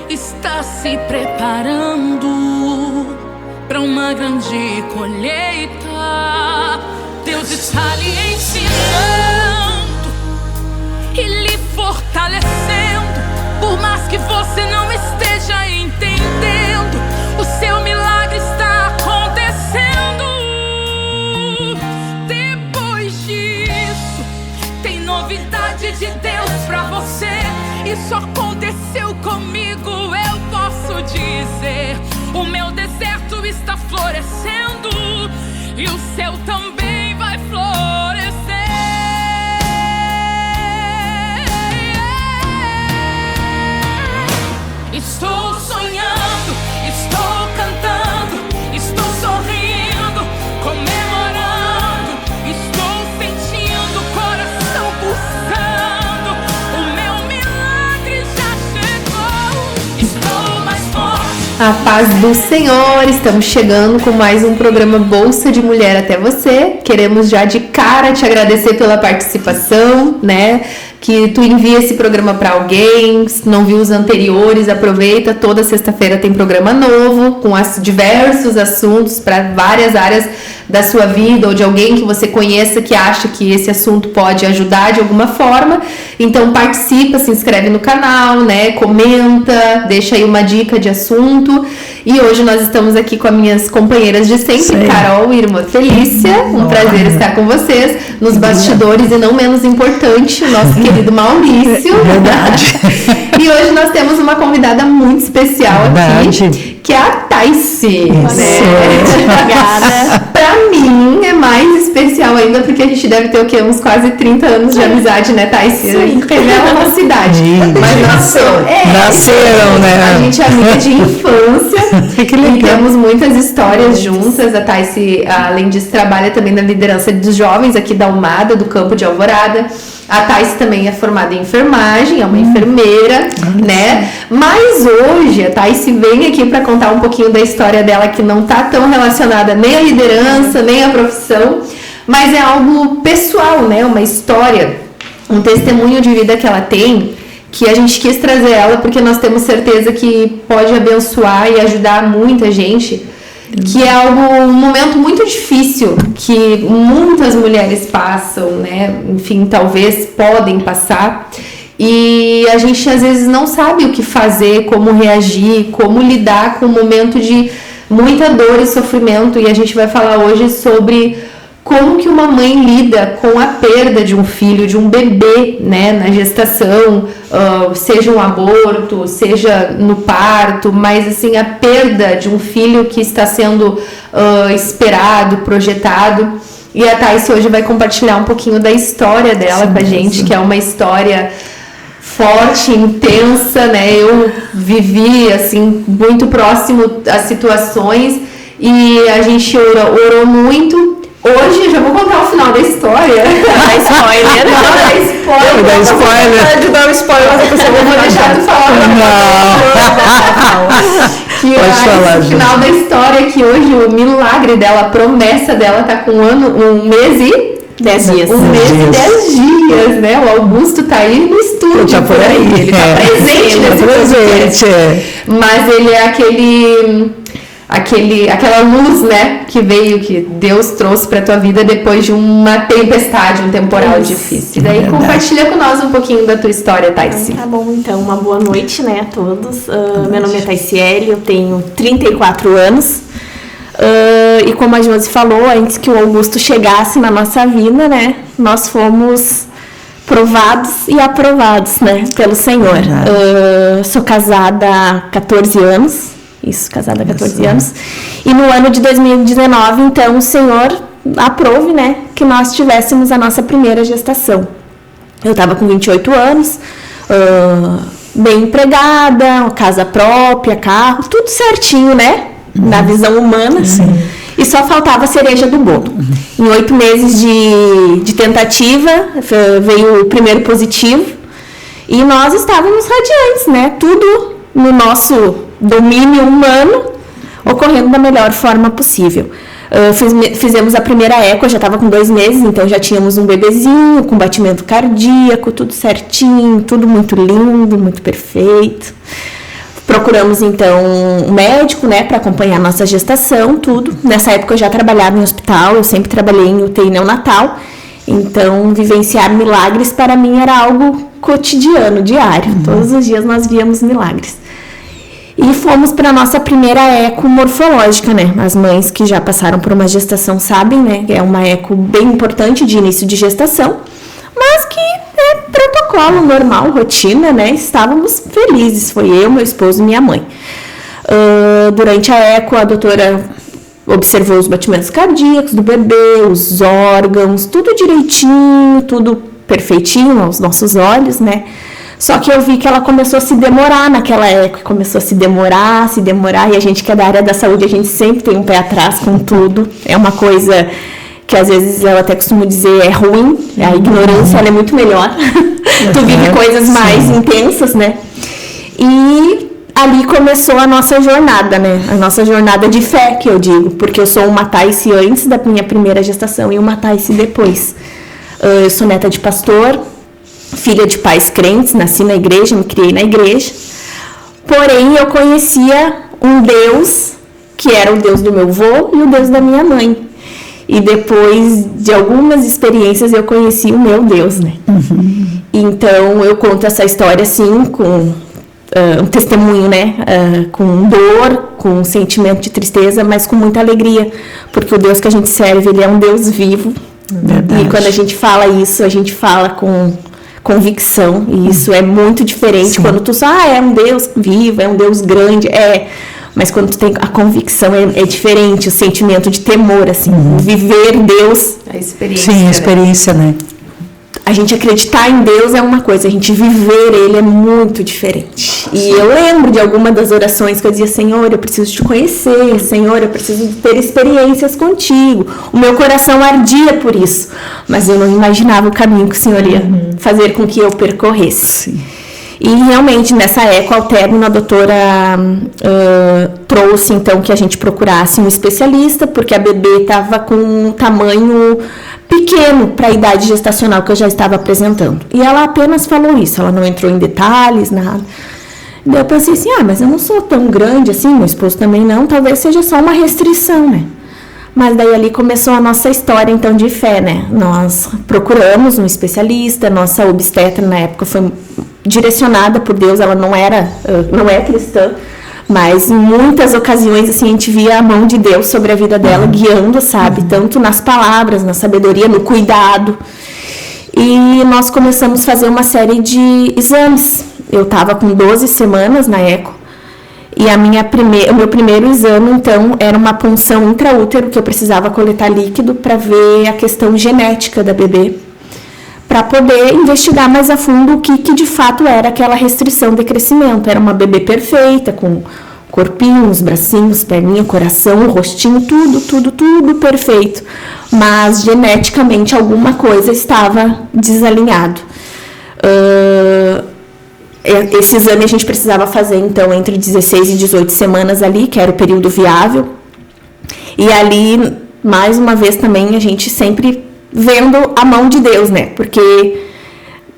está se preparando para uma grande colheita. Deus está lhe ensinando e lhe fortalecendo. Por mais que você não esteja entendendo, o seu milagre está acontecendo. Depois disso, tem novidade de Deus pra você. Isso aconteceu comigo, eu posso dizer. O meu deserto está florescendo e o seu também vai florescer. Estou sonhando, estou cantando, estou sorrindo, comemorando, estou sentindo o coração pulsando. O meu milagre já chegou, estou mais forte. A paz do Senhor, estamos chegando com mais um programa Bolsa de Mulher até você. Queremos já de cara te agradecer pela participação, né? Que tu envia esse programa para alguém. Se não viu os anteriores, aproveita. Toda sexta-feira tem programa novo com diversos assuntos para várias áreas da sua vida ou de alguém que você conheça que acha que esse assunto pode ajudar de alguma forma. Então participa, se inscreve no canal, né? Comenta, deixa aí uma dica de assunto. E hoje nós estamos aqui com as minhas companheiras de sempre, sim. Carol e irmã Felícia. Um prazer estar com vocês nos bastidores e não menos importante, o nosso querido Maurício. Verdade. E hoje nós temos uma convidada muito especial aqui, que é a Thaisi. Né? Pra mim é mais especial ainda, porque a gente deve ter o quê? Uns quase 30 anos de amizade, né, Thaisi? Sim. Revela a nossa idade. Mas nasceram, né? A gente é amiga de infância. E temos muitas histórias juntas. A Thaisi, além disso, trabalha também na liderança dos jovens aqui da UMADA, do campo de Alvorada. A Thaisi também é formada em enfermagem, é uma enfermeira, né? Mas hoje a Thaisi vem aqui para contar um pouquinho da história dela, que não tá tão relacionada nem à liderança, nem à profissão, mas é algo pessoal, né? Uma história, um testemunho de vida que ela tem, que a gente quis trazer ela porque nós temos certeza que pode abençoar e ajudar muita gente. Que é um momento muito difícil que muitas mulheres passam, né? Enfim, talvez podem passar. E a gente às vezes não sabe o que fazer, como reagir, como lidar com um momento de muita dor e sofrimento. E a gente vai falar hoje sobre como que uma mãe lida com a perda de um filho, de um bebê, né, na gestação, seja um aborto, seja no parto, mas assim, a perda de um filho que está sendo esperado, projetado. E a Thaisi hoje vai compartilhar um pouquinho da história dela com a gente, que é uma história forte, intensa, né? Eu vivi, assim, muito próximo às situações e a gente orou muito. Hoje eu já vou contar o final da história. Dá spoiler. Não, dá spoiler. Dá spoiler. Pode dar um spoiler, mas eu vou deixar tu falar. Não. Pode falar. O final da história é que hoje o milagre dela, a promessa dela tá com um mês e 10 dias. Um mês e 10 dias, né? O Augusto tá aí no estúdio. Tá por aí. Ele tá presente nesse presente. Mas ele é aquela luz, né, que veio, que Deus trouxe para tua vida depois de uma tempestade, um temporal difícil. E daí compartilha com nós um pouquinho da tua história, Thaisi. Tá bom, então, uma boa noite, né, a todos. Meu nome é Thaisiele, eu tenho 34 anos. E como a Josi falou, antes que o Augusto chegasse na nossa vida, né, nós fomos provados e aprovados, né, pelo Senhor. Sou casada há 14 anos. Isso, casada há 14 anos. E no ano de 2019, então, o Senhor aprove, né, que nós tivéssemos a nossa primeira gestação. Eu estava com 28 anos, bem empregada, casa própria, carro, tudo certinho, né, na visão humana. Sim. E só faltava a cereja do bolo. Em 8 meses de tentativa, veio o primeiro positivo. E nós estávamos radiantes, né, tudo no nosso domínio humano, ocorrendo da melhor forma possível. Fizemos a primeira eco, eu já estava com 2 meses, então já tínhamos um bebezinho com batimento cardíaco, tudo certinho, tudo muito lindo, muito perfeito. Procuramos, então, um médico, né, para acompanhar a nossa gestação, tudo. Nessa época eu já trabalhava em hospital, eu sempre trabalhei em UTI neonatal. Então, vivenciar milagres para mim era algo cotidiano, diário. Todos os dias nós víamos milagres. E fomos para a nossa primeira eco morfológica, né? As mães que já passaram por uma gestação sabem, né? É uma eco bem importante de início de gestação, mas que é protocolo normal, rotina, né? Estávamos felizes, foi eu, meu esposo e minha mãe. Durante a eco, a doutora observou os batimentos cardíacos do bebê, os órgãos, tudo direitinho, tudo perfeitinho aos nossos olhos, né? Só que eu vi que ela começou a se demorar naquela época, começou a se demorar, e a gente que é da área da saúde, a gente sempre tem um pé atrás com tudo. É uma coisa que às vezes eu até costumo dizer é ruim, a ignorância ela é muito melhor. Tu vive coisas mais intensas, né? E ali começou a nossa jornada, né? A nossa jornada de fé, que eu digo, porque eu sou uma Thais antes da minha primeira gestação e uma Thais depois. Eu sou neta de pastor, filha de pais crentes, nasci na igreja, me criei na igreja. Porém, eu conhecia um Deus que era o Deus do meu avô e o Deus da minha mãe. E depois de algumas experiências, eu conheci o meu Deus, né? Então, eu conto essa história, assim, com um testemunho, né? Com dor, com um sentimento de tristeza, mas com muita alegria. Porque o Deus que a gente serve, ele é um Deus vivo. Verdade. E quando a gente fala isso, a gente fala com convicção, e isso é muito diferente. Sim. Quando tu só, é um Deus vivo, é um Deus grande, mas quando tu tem a convicção é diferente, o sentimento de temor, assim, viver Deus. A experiência. Sim, a experiência, né? A gente acreditar em Deus é uma coisa, a gente viver Ele é muito diferente. E eu lembro de alguma das orações que eu dizia, Senhor, eu preciso te conhecer, Senhor, eu preciso ter experiências contigo. O meu coração ardia por isso, mas eu não imaginava o caminho que o Senhor ia fazer com que eu percorresse. Sim. E realmente, nessa eco, ao término, a doutora trouxe, então, que a gente procurasse um especialista, porque a bebê estava com um tamanho pequeno para a idade gestacional que eu já estava apresentando. E ela apenas falou isso, ela não entrou em detalhes, nada. Daí eu pensei assim, mas eu não sou tão grande assim, meu esposo também não, talvez seja só uma restrição, né? Mas daí ali começou a nossa história, então, de fé, né? Nós procuramos um especialista, nossa obstetra na época foi direcionada por Deus, ela não é cristã, mas em muitas ocasiões, assim, a gente via a mão de Deus sobre a vida dela, guiando, sabe? Tanto nas palavras, na sabedoria, no cuidado. E nós começamos a fazer uma série de exames. Eu estava com 12 semanas na eco. E o meu primeiro exame, então, era uma punção intraútero, que eu precisava coletar líquido para ver a questão genética da bebê, para poder investigar mais a fundo o que de fato era aquela restrição de crescimento. Era uma bebê perfeita, com corpinho, os bracinhos, perninha, coração, rostinho, tudo perfeito. Mas, geneticamente, alguma coisa estava desalinhado. Esse exame a gente precisava fazer, então, entre 16 e 18 semanas ali, que era o período viável. E ali, mais uma vez também, a gente sempre vendo a mão de Deus, né? Porque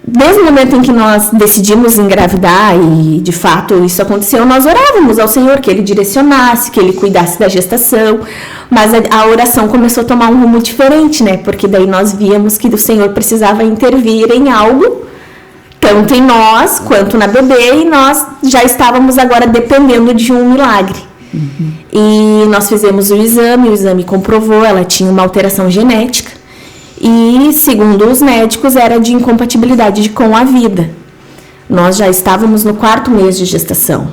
desde o momento em que nós decidimos engravidar, e de fato isso aconteceu, nós orávamos ao Senhor que Ele direcionasse, que Ele cuidasse da gestação. Mas a oração começou a tomar um rumo diferente, né? Porque daí nós víamos que o Senhor precisava intervir em algo, tanto em nós quanto na bebê, e nós já estávamos agora dependendo de um milagre. E nós fizemos o exame comprovou, ela tinha uma alteração genética, e segundo os médicos era de incompatibilidade com a vida. Nós já estávamos no 4º mês de gestação.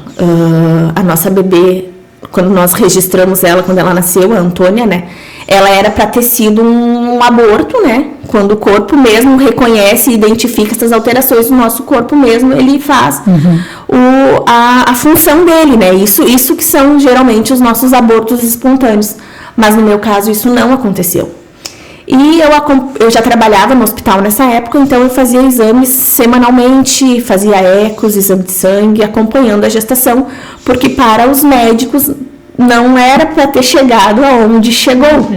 A nossa bebê, quando nós registramos ela, quando ela nasceu, a Antônia, né? Ela era para ter sido um aborto, né? Quando o corpo mesmo reconhece e identifica essas alterações no nosso corpo mesmo, ele faz a função dele, né? Isso que são geralmente os nossos abortos espontâneos. Mas no meu caso isso não aconteceu. E eu já trabalhava no hospital nessa época, então eu fazia exames semanalmente, fazia ecos, exame de sangue, acompanhando a gestação, porque para os médicos não era para ter chegado aonde chegou.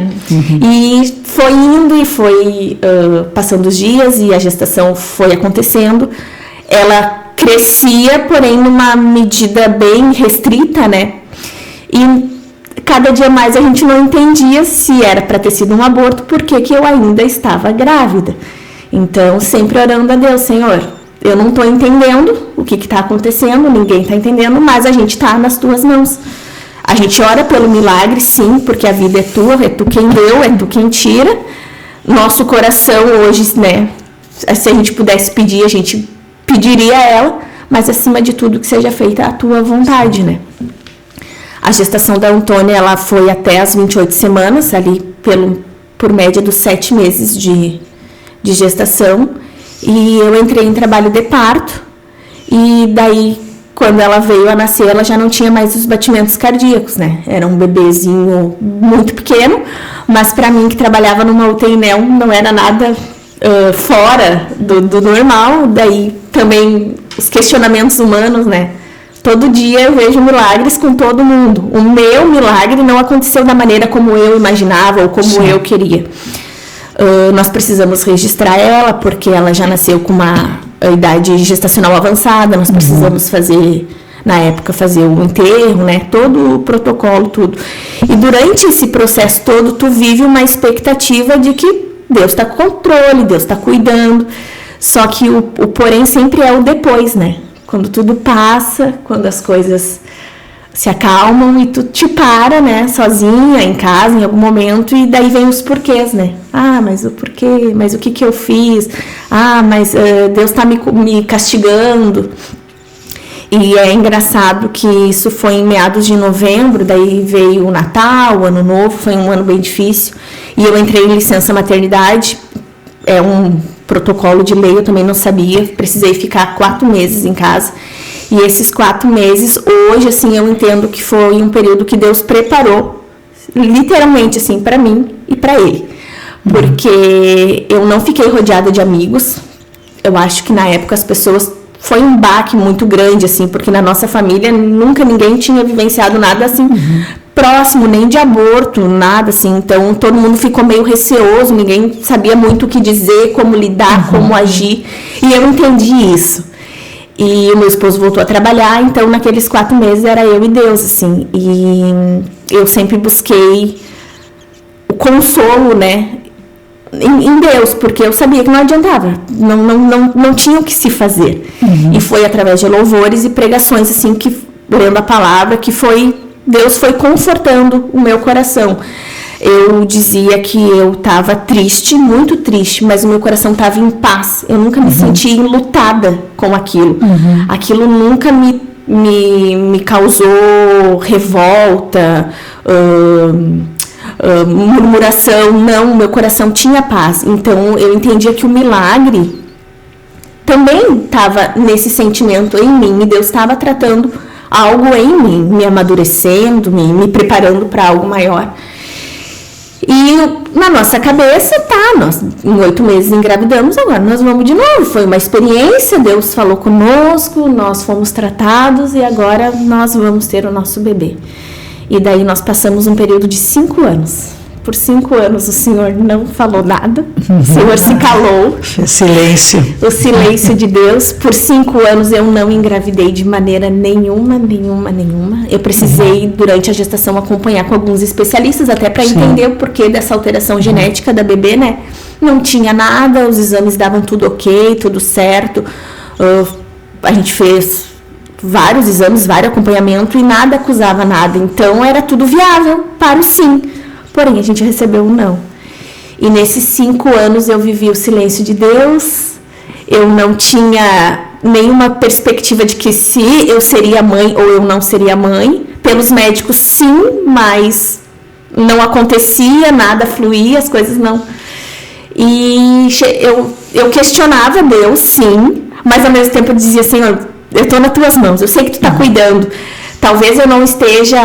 E foi indo e foi passando os dias e a gestação foi acontecendo. Ela crescia, porém numa medida bem restrita, né? E cada dia mais a gente não entendia se era para ter sido um aborto, porque que eu ainda estava grávida. Então, sempre orando a Deus, Senhor, eu não estou entendendo o que está acontecendo, ninguém está entendendo, mas a gente está nas tuas mãos. A gente ora pelo milagre, sim, porque a vida é tua, é tu quem deu, é tu quem tira. Nosso coração hoje, né, se a gente pudesse pedir, a gente pediria a ela, mas acima de tudo que seja feita a tua vontade, né. A gestação da Antônia, ela foi até as 28 semanas, ali por média dos 7 meses de gestação, e eu entrei em trabalho de parto, e daí, quando ela veio a nascer, ela já não tinha mais os batimentos cardíacos, né? Era um bebezinho muito pequeno, mas para mim, que trabalhava numa UTI não era nada fora do normal. Daí, também, os questionamentos humanos, né? Todo dia eu vejo milagres com todo mundo. O meu milagre não aconteceu da maneira como eu imaginava ou como eu queria. Nós precisamos registrar ela, porque ela já nasceu com uma idade gestacional avançada. Nós precisamos na época, fazer o enterro, né? Todo o protocolo, tudo. E durante esse processo todo, tu vive uma expectativa de que Deus está com controle, Deus está cuidando. Só que o porém sempre é o depois, né? Quando tudo passa, quando as coisas se acalmam e tu te para, né, sozinha, em casa, em algum momento, e daí vem os porquês, né? Ah, mas o porquê? Mas o que eu fiz? Ah, mas Deus está me castigando. E é engraçado que isso foi em meados de novembro, daí veio o Natal, o Ano Novo, foi um ano bem difícil, e eu entrei em licença maternidade, é um protocolo de lei, eu também não sabia, precisei ficar 4 meses em casa. E esses 4 meses, hoje, assim, eu entendo que foi um período que Deus preparou, literalmente, assim, para mim e para ele. Porque eu não fiquei rodeada de amigos. Eu acho que na época as pessoas... Foi um baque muito grande, assim, porque na nossa família nunca ninguém tinha vivenciado nada, assim, próximo, nem de aborto, nada, assim. Então, todo mundo ficou meio receoso, ninguém sabia muito o que dizer, como lidar, como agir. E eu entendi isso. E o meu esposo voltou a trabalhar, então naqueles 4 meses era eu e Deus, assim. E eu sempre busquei o consolo, né, em Deus, porque eu sabia que não adiantava, não tinha o que se fazer. E foi através de louvores e pregações, assim, que lendo a palavra, que Deus foi confortando o meu coração. Eu dizia que eu estava triste, muito triste, mas o meu coração estava em paz. Eu nunca me senti enlutada com aquilo. Aquilo nunca me causou revolta, murmuração. Não, meu coração tinha paz. Então, eu entendia que o milagre também estava nesse sentimento em mim. E Deus estava tratando algo em mim, me amadurecendo, me preparando para algo maior. E na nossa cabeça, nós em 8 meses engravidamos, agora nós vamos de novo. Foi uma experiência, Deus falou conosco, nós fomos tratados e agora nós vamos ter o nosso bebê. E daí nós passamos um período de 5 anos. Por 5 anos o Senhor não falou nada, o Senhor se calou. Silêncio. O silêncio de Deus. Por 5 anos eu não engravidei de maneira nenhuma. Eu precisei, durante a gestação, acompanhar com alguns especialistas, até para entender o porquê dessa alteração genética da bebê, né? Não tinha nada, os exames davam tudo ok, tudo certo. A gente fez vários exames, vários acompanhamentos e nada acusava nada. Então era tudo viável para o sim. Porém, a gente recebeu um não. E nesses 5 anos eu vivi o silêncio de Deus. Eu não tinha nenhuma perspectiva de que se eu seria mãe ou eu não seria mãe. Pelos médicos, sim, mas não acontecia, nada fluía, as coisas não. E eu questionava Deus, sim, mas ao mesmo tempo eu dizia, Senhor, eu estou nas tuas mãos, eu sei que tu está cuidando. Talvez eu não esteja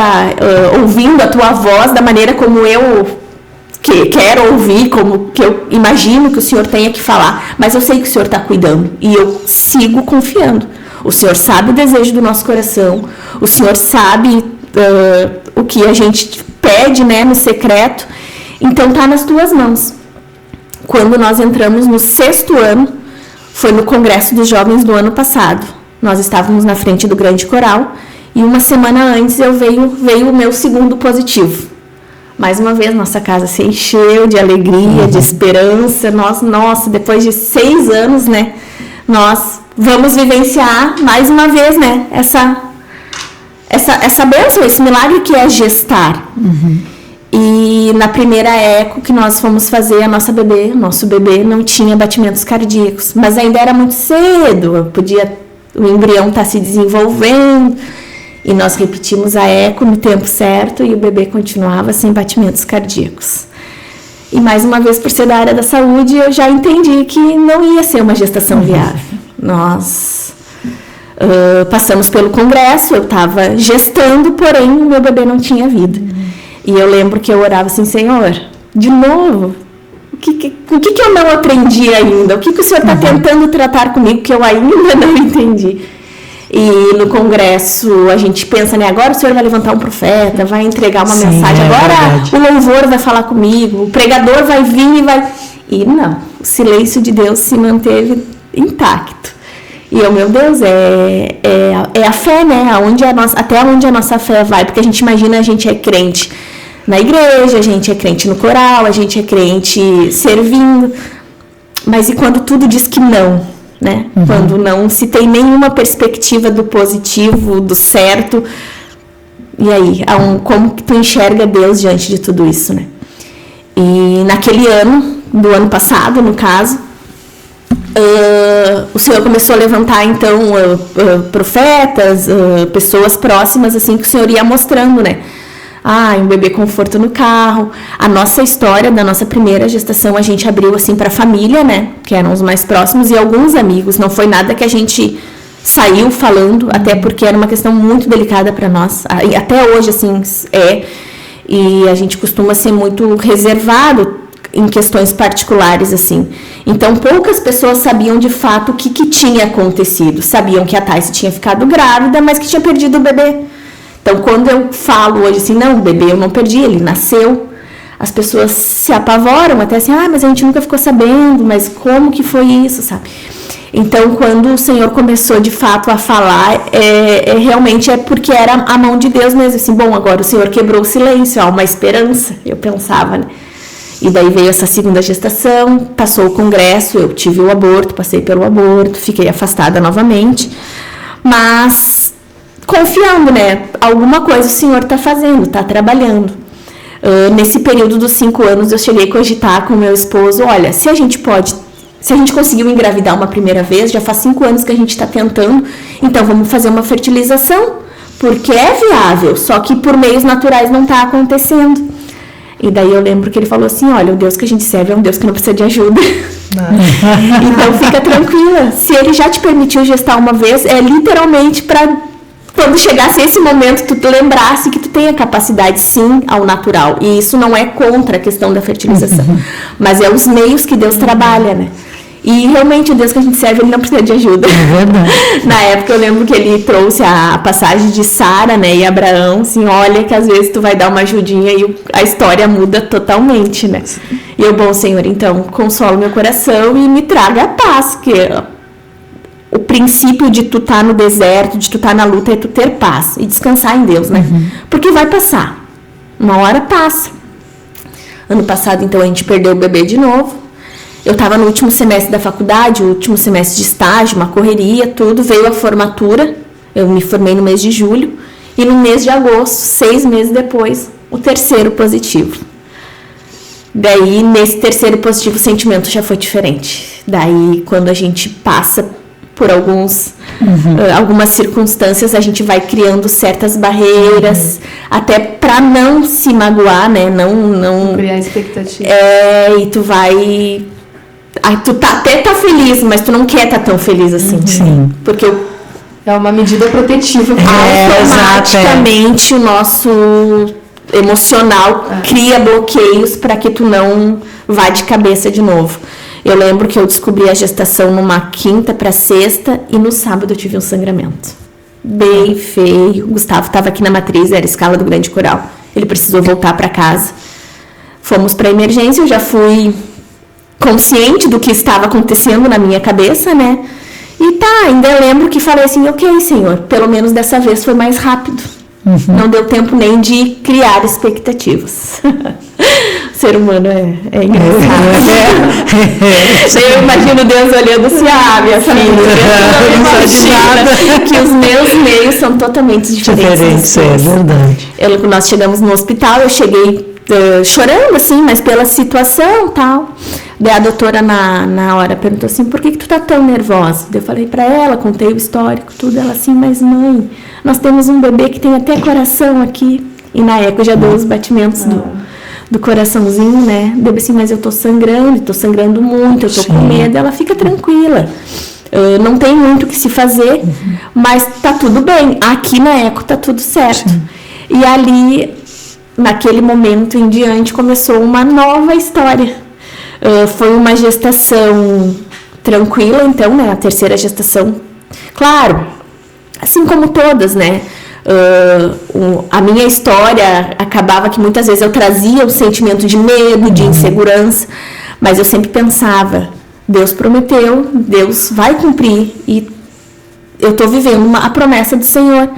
ouvindo a tua voz da maneira como eu quero ouvir, como que eu imagino que o Senhor tenha que falar, mas eu sei que o Senhor está cuidando e eu sigo confiando. O Senhor sabe o desejo do nosso coração, o Senhor sabe o que a gente pede, né, no secreto, então está nas tuas mãos. Quando nós entramos no 6º ano, foi no Congresso dos Jovens do ano passado. nós estávamos na frente do grande coral, e uma semana antes veio o meu segundo positivo. Mais uma vez, nossa casa se encheu de alegria, de esperança. Nossa, depois de 6 anos, né, nós vamos vivenciar mais uma vez, né, essa bênção, esse milagre que é gestar. E na primeira eco que nós fomos fazer, nosso bebê não tinha batimentos cardíacos, mas ainda era muito cedo, o embrião estar se desenvolvendo, e nós repetimos a eco no tempo certo e o bebê continuava sem batimentos cardíacos. E mais uma vez, por ser da área da saúde, eu já entendi que não ia ser uma gestação viável. Nós passamos pelo congresso, eu estava gestando, porém o meu bebê não tinha vida. E eu lembro que eu orava assim: Senhor, de novo, o que eu não aprendi ainda? O que o Senhor está tentando tratar comigo que eu ainda não entendi? E no congresso a gente pensa, né, agora o Senhor vai levantar um profeta, vai entregar uma mensagem, agora o louvor vai falar comigo, o pregador vai vir e vai... E não, o silêncio de Deus se manteve intacto. E eu, meu Deus, é a fé, né, até onde a nossa fé vai, porque a gente imagina, a gente é crente na igreja, a gente é crente no coral, a gente é crente servindo, mas e quando tudo diz que não? Né? Quando não se tem nenhuma perspectiva do positivo, do certo, e aí, como que tu enxerga Deus diante de tudo isso, né? E naquele ano, do ano passado, no caso, o Senhor começou a levantar, então, profetas, pessoas próximas, assim, que o Senhor ia mostrando, né? Um bebê conforto no carro. A nossa história da nossa primeira gestação a gente abriu assim para a família, né, que eram os mais próximos, e alguns amigos. Não foi nada que a gente saiu falando, até porque era uma questão muito delicada para nós. Até hoje assim e a gente costuma ser muito reservado em questões particulares assim. Então poucas pessoas sabiam de fato o que tinha acontecido. Sabiam que a Thais tinha ficado grávida, mas que tinha perdido o bebê. Então, quando eu falo hoje assim, não, o bebê eu não perdi, ele nasceu, as pessoas se apavoram, até assim, mas a gente nunca ficou sabendo, mas como que foi isso, sabe? Então, quando o Senhor começou de fato a falar, realmente é porque era a mão de Deus mesmo, assim, bom, agora o Senhor quebrou o silêncio, há uma esperança, eu pensava, né? E daí veio essa segunda gestação, passou o congresso, eu tive o aborto, passei pelo aborto, fiquei afastada novamente, mas... confiando, né? Alguma coisa o Senhor está fazendo, está trabalhando. Nesse período dos 5 anos, eu cheguei a cogitar com meu esposo, olha, se a gente conseguiu engravidar uma primeira vez, já faz 5 anos que a gente está tentando, então vamos fazer uma fertilização, porque é viável, só que por meios naturais não está acontecendo. E daí eu lembro que ele falou assim, olha, o Deus que a gente serve é um Deus que não precisa de ajuda. Então fica tranquila, se ele já te permitiu gestar uma vez, é literalmente para... quando chegasse esse momento, tu te lembrasse que tu tem a capacidade, sim, ao natural. E isso não é contra a questão da fertilização. Mas é os meios que Deus trabalha, né? E realmente o Deus que a gente serve, ele não precisa de ajuda. É verdade. Na época eu lembro que ele trouxe a passagem de Sara, né, e Abraão, assim, olha que às vezes tu vai dar uma ajudinha e a história muda totalmente, né? E eu, bom Senhor, então, consola meu coração e me traga a paz, que... o princípio de tu estar no deserto, de tu estar na luta, é tu ter paz e descansar em Deus, né? Porque vai passar. Uma hora passa. Ano passado, então, a gente perdeu o bebê de novo. Eu estava no último semestre da faculdade, o último semestre de estágio, uma correria, tudo. Veio a formatura. Eu me formei no mês de julho. E no mês de agosto, 6 meses depois, o terceiro positivo. Daí, nesse terceiro positivo, o sentimento já foi diferente. Daí, quando a gente passa por algumas circunstâncias, a gente vai criando certas barreiras, até para não se magoar, né? Não criar expectativa. E tu vai... tu até tá feliz, mas tu não quer estar tão feliz assim. Sim. Porque é uma medida protetiva. Automaticamente o nosso emocional cria bloqueios para que tu não vá de cabeça de novo. Eu lembro que eu descobri a gestação numa quinta para sexta e no sábado eu tive um sangramento. Bem feio. O Gustavo estava aqui na matriz, era a escala do Grande Coral. Ele precisou voltar para casa. Fomos para a emergência, eu já fui consciente do que estava acontecendo na minha cabeça, né? E ainda lembro que falei assim, ok, Senhor, pelo menos dessa vez foi mais rápido. Não deu tempo nem de criar expectativas. O ser humano é engraçado. Eu imagino Deus olhando assim, minha filha, que os meus meios são totalmente diferentes. É verdade. Nós chegamos no hospital, eu cheguei chorando, assim, mas pela situação e tal. Daí a doutora na hora perguntou assim, por que tu tá tão nervosa? Eu falei pra ela, contei o histórico, tudo. Ela assim, mas mãe, nós temos um bebê que tem até coração aqui. E na eco já deu os batimentos do coraçãozinho, né? Deu assim, mas eu tô sangrando muito, eu tô com medo. Ela fica tranquila. Não tem muito o que se fazer, mas tá tudo bem. Aqui na eco tá tudo certo. E ali, naquele momento em diante, começou uma nova história. Foi uma gestação tranquila, então, né? A terceira gestação. Claro, assim como todas, né? A minha história acabava que muitas vezes eu trazia um sentimento de medo, de insegurança, mas eu sempre pensava, Deus prometeu, Deus vai cumprir, e eu estou vivendo a promessa do Senhor.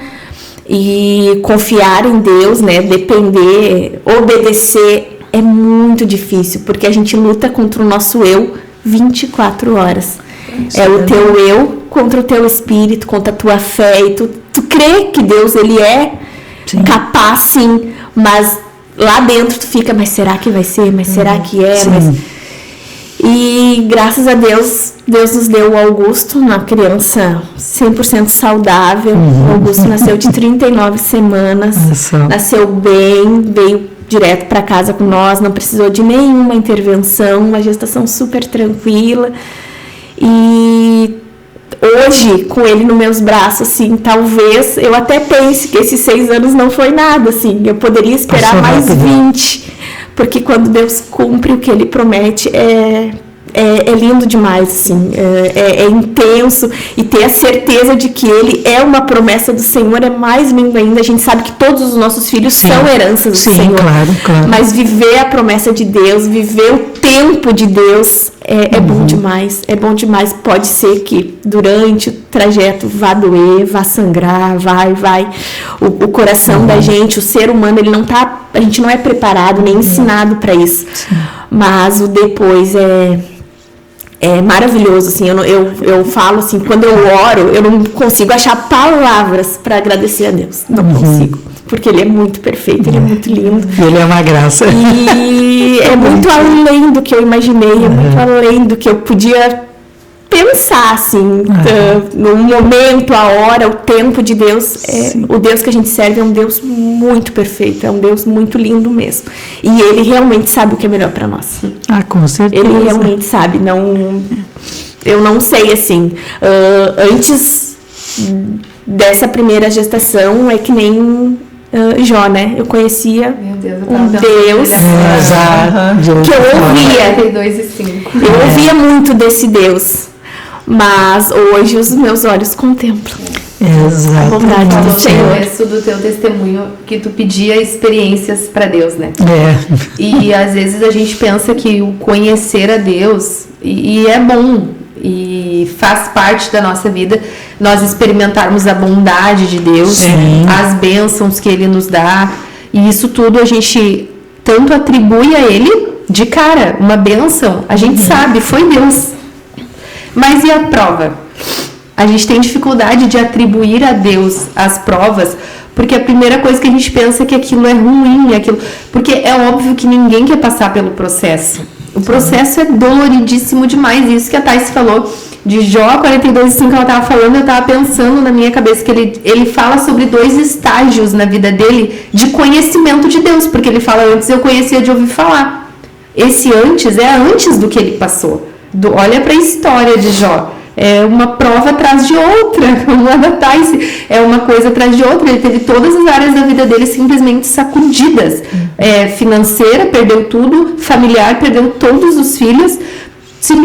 E confiar em Deus, né? Depender, obedecer é muito difícil, porque a gente luta contra o nosso eu 24 horas. É o teu eu contra o teu espírito, contra a tua fé, e tu crê que Deus, ele é capaz, sim, mas lá dentro tu fica, mas será que vai ser? Mas será que é? E graças a Deus, Deus nos deu o Augusto, uma criança 100% saudável. O Augusto nasceu de 39 semanas, nasceu bem, veio direto para casa com nós, não precisou de nenhuma intervenção, uma gestação super tranquila. E hoje, com ele nos meus braços, assim, talvez eu até pense que esses 6 anos não foi nada, assim, eu poderia esperar mais 20, porque quando Deus cumpre o que ele promete, é lindo demais, assim, é intenso, e ter a certeza de que ele é uma promessa do Senhor é mais lindo ainda. A gente sabe que todos os nossos filhos são heranças do Senhor, claro. Mas viver a promessa de Deus, viver o tempo de Deus é bom demais. Pode ser que durante o trajeto vá doer, vá sangrar, vai o coração da gente, o ser humano, ele não tá, a gente não é preparado nem ensinado para isso. Mas o depois é maravilhoso, assim. Eu falo assim, quando eu oro, eu não consigo achar palavras para agradecer a Deus, não consigo, porque ele é muito perfeito, ele é muito lindo, ele é uma graça, e é muito além do que eu imaginei, é muito além do que eu podia pensar, assim, no momento, a hora, o tempo de Deus. O Deus que a gente serve é um Deus muito perfeito, é um Deus muito lindo mesmo. E ele realmente sabe o que é melhor para nós. Com certeza. Ele realmente sabe. Eu não sei, assim, antes dessa primeira gestação, é que nem Jó, né? Eu conhecia um Deus que eu ouvia. 42 e 5. Eu ouvia muito desse Deus. Mas hoje os meus olhos contemplam a vontade do Senhor. No começo do teu testemunho que tu pedia experiências para Deus, né? E às vezes a gente pensa que o conhecer a Deus, e é bom, e faz parte da nossa vida, nós experimentarmos a bondade de Deus, as bênçãos que Ele nos dá, e isso tudo a gente tanto atribui a Ele de cara, uma bênção, a gente sabe, foi Deus. Mas e a prova? A gente tem dificuldade de atribuir a Deus as provas, porque a primeira coisa que a gente pensa é que aquilo é ruim, porque é óbvio que ninguém quer passar pelo processo. O processo é doloridíssimo demais. Isso que a Thais falou de Jó 42:5, ela estava falando, eu estava pensando na minha cabeça que ele fala sobre 2 estágios na vida dele de conhecimento de Deus, porque ele fala, antes eu conhecia de ouvir falar. Esse antes é antes do que ele passou. Olha para a história de Jó, é uma prova atrás de outra, como a da Thais, é uma coisa atrás de outra. Ele teve todas as áreas da vida dele simplesmente sacudidas, financeira, perdeu tudo, familiar, perdeu todos os filhos,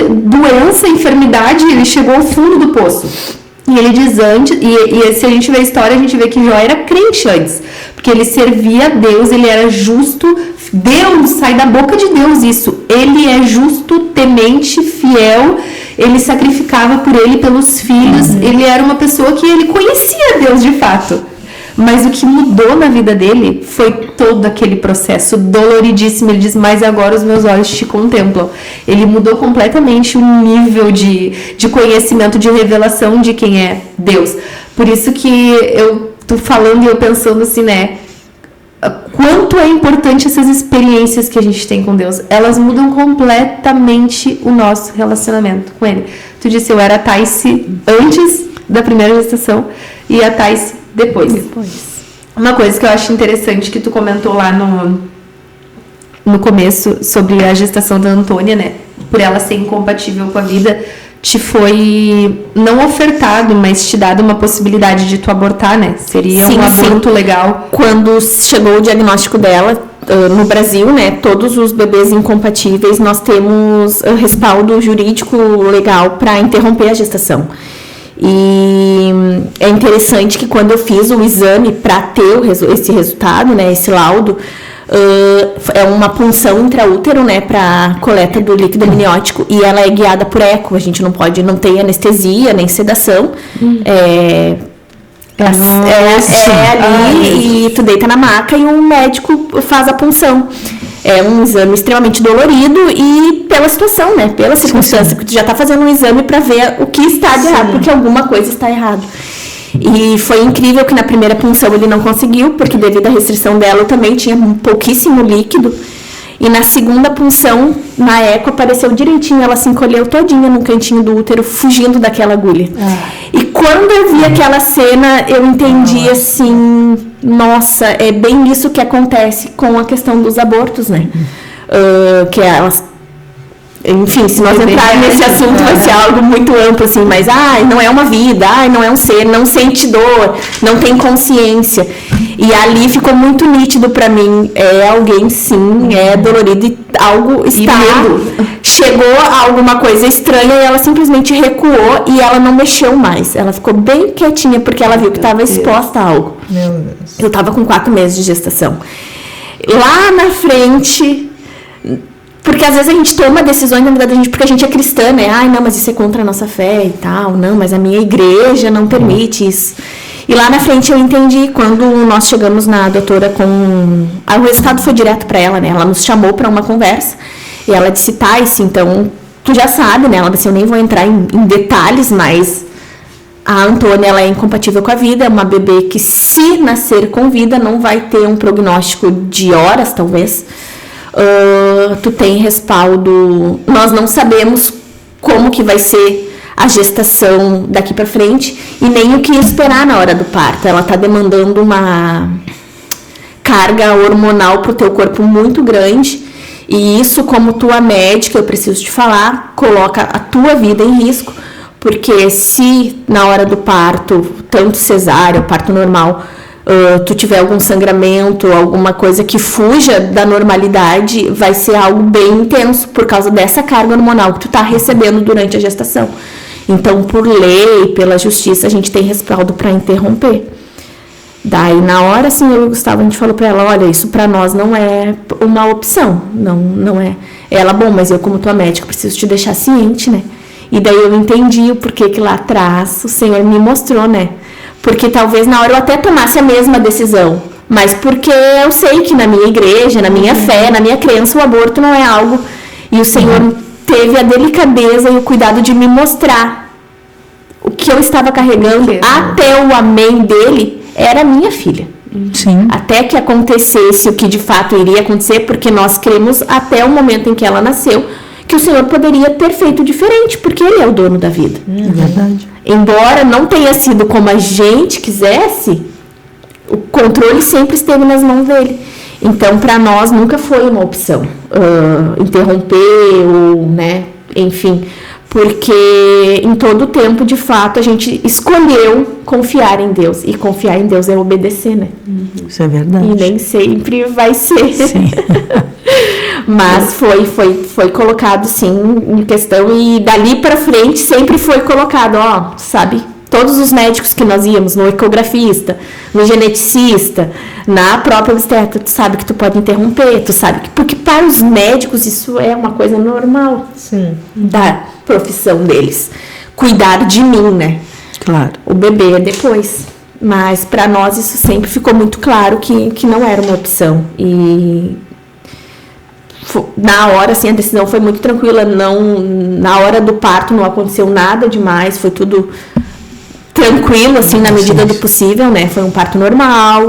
doença, enfermidade, ele chegou ao fundo do poço. E ele diz antes, e se a gente vê a história, a gente vê que Jó era crente antes, porque ele servia a Deus, ele era justo. Deus, sai da boca de Deus isso, ele é justo, temente, fiel, ele sacrificava por ele, pelos filhos, ele era uma pessoa que ele conhecia Deus de fato. Mas o que mudou na vida dele foi todo aquele processo doloridíssimo. Ele diz, mas agora os meus olhos te contemplam. Ele mudou completamente o nível de conhecimento, de revelação de quem é Deus. Por isso que eu tô falando e eu pensando assim, né? Quanto é importante essas experiências que a gente tem com Deus. Elas mudam completamente o nosso relacionamento com Ele. Tu disse, eu era a Thais antes da primeira gestação e a Thais depois. Uma coisa que eu acho interessante que tu comentou lá no começo sobre a gestação da Antônia, né? Por ela ser incompatível com a vida, te foi não ofertado, mas te dado uma possibilidade de tu abortar, né? Seria um aborto legal. Quando chegou o diagnóstico dela, no Brasil, né? Todos os bebês incompatíveis, nós temos respaldo jurídico legal para interromper a gestação. E é interessante que quando eu fiz o exame para ter esse resultado, né, esse laudo, é uma punção intraútero, né, para coleta do líquido amniótico, e ela é guiada por eco. A gente não tem anestesia nem sedação. Ali e tu deita na maca e um médico faz a punção. É um exame extremamente dolorido e pela situação, né? Pela circunstância, que tu já tá fazendo um exame para ver o que está de errado, porque alguma coisa está errado. E foi incrível que na primeira punção ele não conseguiu, porque devido à restrição dela eu também tinha pouquíssimo líquido. E na segunda punção, na eco, apareceu direitinho, ela se encolheu todinha no cantinho do útero, fugindo daquela agulha. E quando eu vi aquela cena, eu entendi assim, nossa, é bem isso que acontece com a questão dos abortos, né? Que elas... Enfim, se nós entrarmos nesse assunto vai ser algo muito amplo, assim, mas não é uma vida, não é um ser, não sente dor, não tem consciência. E ali ficou muito nítido pra mim, é alguém sim, é dolorido e algo está... Chegou a alguma coisa estranha e ela simplesmente recuou e ela não mexeu mais. Ela ficou bem quietinha porque ela viu que estava exposta a algo. Meu Deus. Eu estava com 4 meses de gestação. Lá na frente... Porque às vezes a gente toma decisões na vida da gente porque a gente é cristã, né? Não, mas isso é contra a nossa fé e tal. Não, mas a minha igreja não permite isso. E lá na frente eu entendi, quando nós chegamos na doutora com... O resultado foi direto para ela, né? Ela nos chamou para uma conversa e ela disse, Thais, então, tu já sabe, né? Ela disse, eu nem vou entrar em detalhes, mas a Antônia, ela é incompatível com a vida, é uma bebê que, se nascer com vida, não vai ter um prognóstico de horas, talvez. Tu tem respaldo, nós não sabemos como que vai ser a gestação daqui para frente e nem o que esperar na hora do parto. Ela tá demandando uma carga hormonal pro teu corpo muito grande e isso, como tua médica, eu preciso te falar, coloca a tua vida em risco, porque se na hora do parto, tanto cesárea, parto normal, tu tiver algum sangramento, alguma coisa que fuja da normalidade, vai ser algo bem intenso por causa dessa carga hormonal que tu tá recebendo durante a gestação. Então, por lei, pela justiça, a gente tem respaldo para interromper. Daí, na hora, assim, eu e o Gustavo, a gente falou para ela, olha, isso para nós não é uma opção, não é. Ela, bom, mas eu como tua médica preciso te deixar ciente, né? E daí eu entendi o porquê que lá atrás o Senhor me mostrou, né? Porque talvez na hora eu até tomasse a mesma decisão, mas porque eu sei que na minha igreja, na minha fé, na minha crença, o aborto não é algo... E o Senhor teve a delicadeza e o cuidado de me mostrar o que eu estava carregando. Até o amém dele era minha filha. Sim. Até que acontecesse o que de fato iria acontecer, porque nós cremos até o momento em que ela nasceu, que o Senhor poderia ter feito diferente, porque Ele é o dono da vida. É verdade. Embora não tenha sido como a gente quisesse, o controle sempre esteve nas mãos dele. Então, para nós, nunca foi uma opção interromper ou, né, enfim, porque em todo o tempo, de fato, a gente escolheu confiar em Deus. E confiar em Deus é obedecer, né? Isso é verdade. E nem sempre vai ser. Sim. Mas foi colocado, sim, em questão. E dali para frente sempre foi colocado, sabe? Todos os médicos que nós íamos, no ecografista, no geneticista, na própria obstetra, tu sabe que tu pode interromper, tu sabe que... Porque para os médicos isso é uma coisa normal. Sim. profissão deles. Cuidar de mim, né? Claro. O bebê é depois. Mas para nós isso sempre ficou muito claro que não era uma opção. E na hora, assim, a decisão foi muito tranquila. Não, na hora do parto não aconteceu nada demais, foi tudo tranquilo, assim, na medida do possível, né? Foi um parto normal,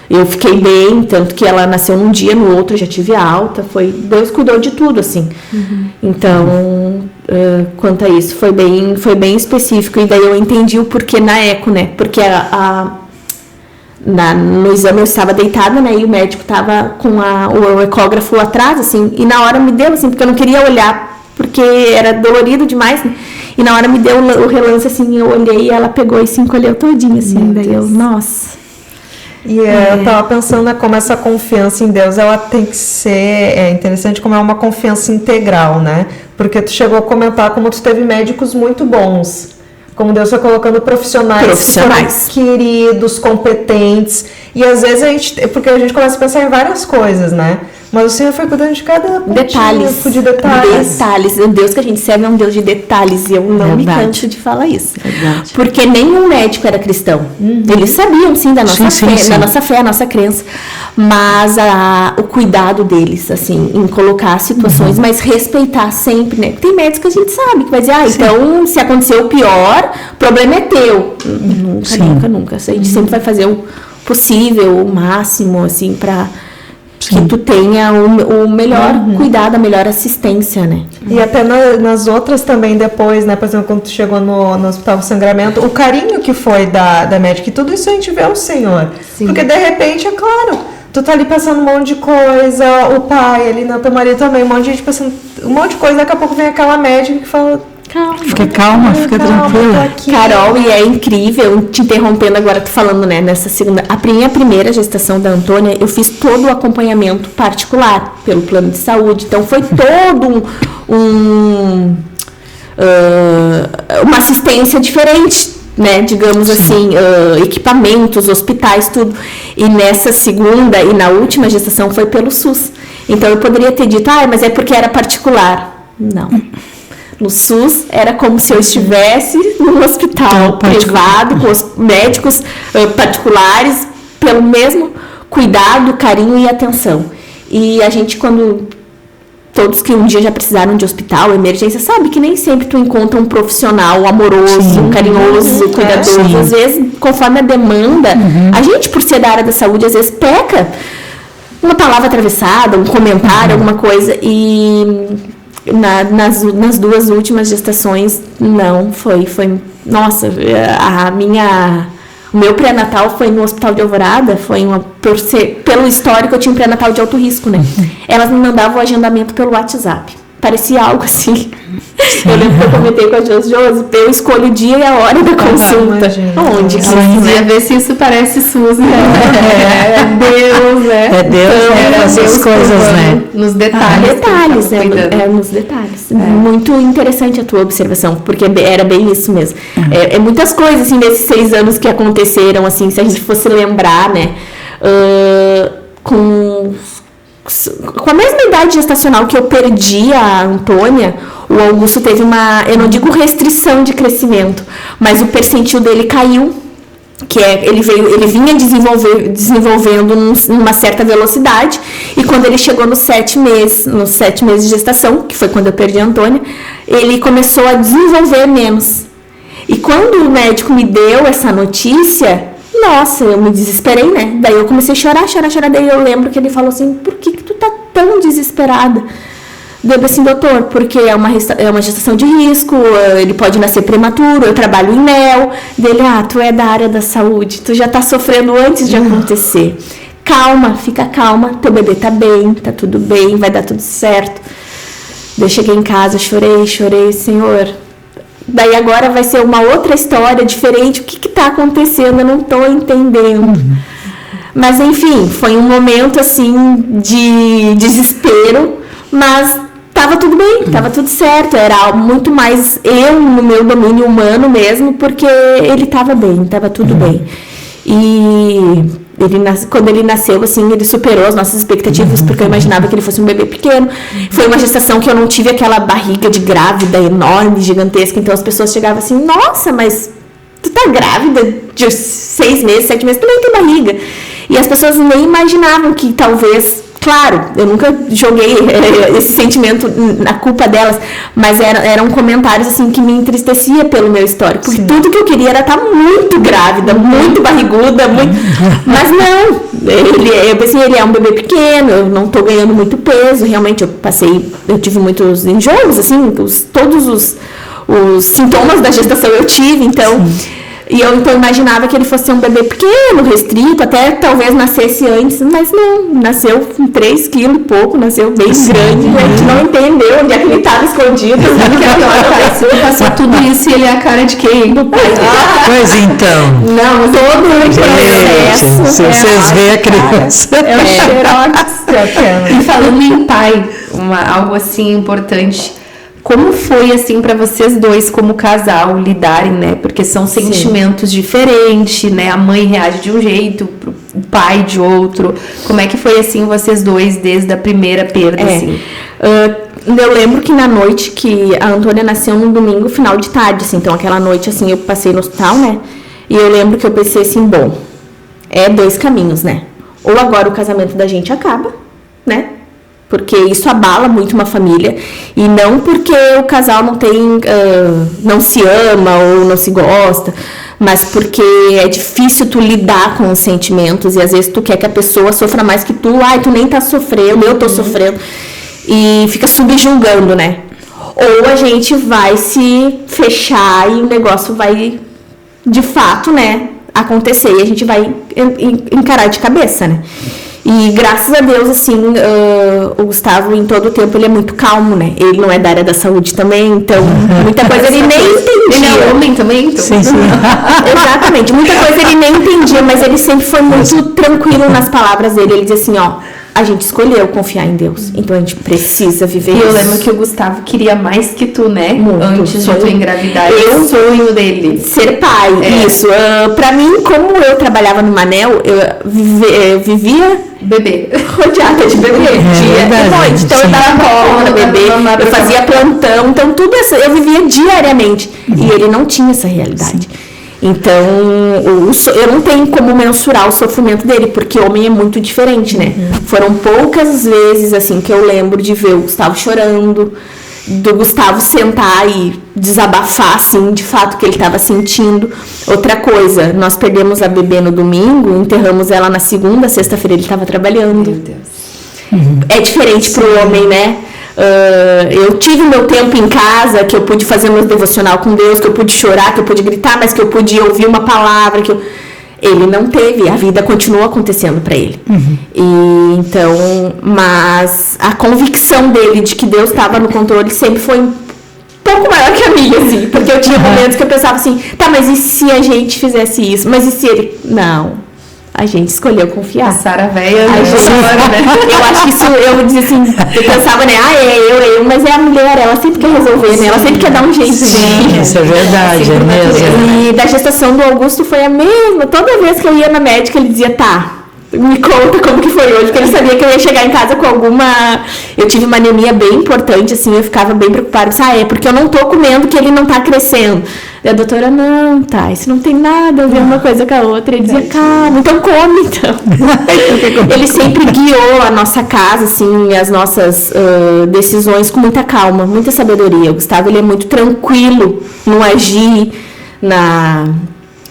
eu fiquei bem, tanto que ela nasceu num dia, no outro já tive alta, Deus cuidou de tudo, assim. Então, quanto a isso, foi bem específico, e daí eu entendi o porquê na eco, né? Porque no exame eu estava deitada, né? E o médico estava com o ecógrafo atrás, assim, e na hora me deu, assim, porque eu não queria olhar, porque era dolorido demais, né? E na hora me deu o relance, assim, eu olhei e ela pegou e se encolheu todinha, assim. Daí eu, nossa. E eu tava pensando, né, como essa confiança em Deus, ela tem que ser interessante, como é uma confiança integral, né? Porque tu chegou a comentar como tu teve médicos muito bons. Como Deus foi colocando profissionais queridos, competentes. E às vezes porque a gente começa a pensar em várias coisas, né? Mas o Senhor foi cuidando de cada detalhes. Detalhes. O Deus que a gente serve é um Deus de detalhes. E eu não me canso de falar isso. Verdade. Porque nenhum médico era cristão. Eles sabiam, sim, da nossa fé, da nossa fé, a nossa crença. Mas o cuidado deles, assim, em colocar situações, mas respeitar sempre, né? Tem médicos que a gente sabe que vai dizer, então, se aconteceu o pior, o problema é teu. Nunca. A gente sempre vai fazer o possível, o máximo, assim, para que tu tenha o melhor cuidado, a melhor assistência, né? E até nas outras também depois, né? Por exemplo, quando tu chegou no hospital do sangramento, o carinho que foi da médica, e tudo isso a gente vê o Senhor. Sim. Porque de repente, é claro, tu tá ali pensando um monte de coisa, o pai ali, teu marido também, um monte de gente pensando um monte de coisa, daqui a pouco vem aquela médica que fala... Fica calma, fica tranquila. Carol, e é incrível, te interrompendo agora, tu falando, né, nessa segunda... A minha primeira gestação da Antônia, eu fiz todo o acompanhamento particular pelo plano de saúde. Então, foi todo uma assistência diferente, né, digamos assim, equipamentos, hospitais, tudo. E nessa segunda e na última gestação foi pelo SUS. Então, eu poderia ter dito, mas é porque era particular. Não. No SUS, era como se eu estivesse num hospital privado, com os médicos particulares, pelo mesmo cuidado, carinho e atenção. E a gente, todos que um dia já precisaram de hospital, emergência, sabe que nem sempre tu encontra um profissional amoroso, carinhoso, cuidadoso. Às vezes, conforme a demanda, a gente, por ser da área da saúde, às vezes peca uma palavra atravessada, um comentário, alguma coisa, e... Nas duas últimas gestações, não, foi nossa, o meu pré-natal foi no Hospital de Alvorada, pelo histórico eu tinha um pré-natal de alto risco, né? Elas me mandavam o agendamento pelo WhatsApp, parecia algo assim. Eu lembro que eu comentei com a Josi, eu escolho o dia e a hora da consulta. Onde que ia ver se isso parece SUS, né? É Deus, né? É Deus, né? Essas coisas, né? Nos detalhes. Nos detalhes. Muito interessante a tua observação, porque era bem isso mesmo. É muitas coisas, assim, nesses 6 anos que aconteceram, assim, se a gente fosse lembrar, né? Com a mesma idade gestacional que eu perdi a Antônia, o Augusto teve eu não digo restrição de crescimento, mas o percentil dele caiu, que ele vinha desenvolvendo numa certa velocidade, e quando ele chegou nos 7 meses de gestação, que foi quando eu perdi a Antônia, ele começou a desenvolver menos. E quando o médico me deu essa notícia, nossa, eu me desesperei, né? Daí eu comecei a chorar. Daí eu lembro que ele falou assim, por que tu tá tão desesperada? Daí assim, doutor, porque é uma gestação de risco, ele pode nascer prematuro, eu trabalho em mel. Dele, tu é da área da saúde, tu já tá sofrendo antes de acontecer. Calma, fica calma, teu bebê tá bem, tá tudo bem, vai dar tudo certo. Daí eu cheguei em casa, chorei, Senhor... Daí agora vai ser uma outra história diferente. O que está acontecendo? Eu não estou entendendo. Mas, enfim, foi um momento, assim, de desespero. Mas estava tudo bem, estava tudo certo. Era muito mais eu no meu domínio humano mesmo, porque ele estava bem, estava tudo bem. E Quando ele nasceu, assim, ele superou as nossas expectativas, porque eu imaginava que ele fosse um bebê pequeno. Foi uma gestação que eu não tive aquela barriga de grávida enorme, gigantesca. Então as pessoas chegavam assim, nossa, mas tu tá grávida de 6 meses, 7 meses, tu nem tem barriga. E as pessoas nem imaginavam que talvez... Claro, eu nunca joguei esse sentimento na culpa delas, mas eram comentários assim que me entristecia pelo meu histórico, porque tudo que eu queria era estar muito grávida, muito barriguda, mas não, eu pensei, ele é um bebê pequeno, eu não estou ganhando muito peso, realmente eu tive muitos enjoos, assim, todos os sintomas da gestação eu tive, então... E eu então imaginava que ele fosse um bebê pequeno, restrito, até talvez nascesse antes, mas não, nasceu com 3 quilos e pouco, nasceu bem grande, a gente não entendeu onde é que ele estava escondido. Passou tudo isso e ele é a cara de quem? Do pai. Pois então. Não, todo o processo. Se vocês veem a criança. É o xerox. E falando em pai, algo assim importante. Como foi, assim, para vocês dois, como casal, lidarem, né? Porque são sentimentos diferentes, né? A mãe reage de um jeito, o pai de outro. Como é que foi, assim, vocês dois, desde a primeira perda, assim? Eu lembro que na noite que a Antônia nasceu, no domingo, final de tarde, assim. Então, aquela noite, assim, eu passei no hospital, né? E eu lembro que eu pensei assim, bom, 2 caminhos, né? Ou agora o casamento da gente acaba, né? Porque isso abala muito uma família, e não porque o casal não se ama ou não se gosta, mas porque é difícil tu lidar com os sentimentos, e às vezes tu quer que a pessoa sofra mais que tu, tu nem tá sofrendo, eu tô sofrendo, e fica subjugando, né? Ou a gente vai se fechar e o negócio vai, de fato, né, acontecer, e a gente vai encarar de cabeça, né? E graças a Deus, assim, o Gustavo, em todo o tempo, ele é muito calmo, né? Ele não é da área da saúde também, então muita coisa ele nem entendia. Ele é homem também, então? Sim. Exatamente, muita coisa ele nem entendia, mas ele sempre foi muito tranquilo nas palavras dele. Ele dizia assim, a gente escolheu confiar em Deus, então a gente precisa viver isso. E eu lembro que o Gustavo queria mais que tu, né? Muito. Antes de tu engravidar. O sonho dele. Ser pai, isso. Pra mim, como eu trabalhava no Manel, eu vivia bebê. Rodeada de bebê, dia e noite. Então eu dava conta, bebê, eu fazia plantão, então tudo isso eu vivia diariamente. E ele não tinha essa realidade. Então, eu não tenho como mensurar o sofrimento dele, porque homem é muito diferente, né? Foram poucas vezes, assim, que eu lembro de ver o Gustavo chorando, do Gustavo sentar e desabafar, assim, de fato, o que ele estava sentindo. Outra coisa, nós perdemos a bebê no domingo, enterramos ela na segunda, sexta-feira ele estava trabalhando. Meu Deus. É diferente pro homem, né? Eu tive meu tempo em casa, que eu pude fazer meu devocional com Deus, que eu pude chorar, que eu pude gritar, mas que eu pude ouvir uma palavra, ele não teve, a vida continuou acontecendo para ele. E então, mas a convicção dele de que Deus estava no controle sempre foi um pouco maior que a minha, assim, porque eu tinha momentos que eu pensava assim, tá, mas e se a gente fizesse isso? Mas e se ele... Não. A gente escolheu confiar. A Sara velha, né? Eu acho que isso, eu dizia assim, eu pensava, né? Eu, mas é a mulher, ela sempre quer resolver, né? Ela sempre quer dar um jeito. Sim, isso é verdade, é mesmo. E da gestação do Augusto foi a mesma. Toda vez que eu ia na médica, ele dizia, me conta como que foi hoje, porque ele sabia que eu ia chegar em casa com alguma... Eu tive uma anemia bem importante, assim, eu ficava bem preocupada. Disse, é porque eu não tô comendo, que ele não tá crescendo. E a doutora, não, isso não tem nada a ver uma coisa com a outra. Ele dizia, calma, então come, então. Ele sempre guiou a nossa casa, assim, as nossas decisões com muita calma, muita sabedoria. O Gustavo, ele é muito tranquilo no agir,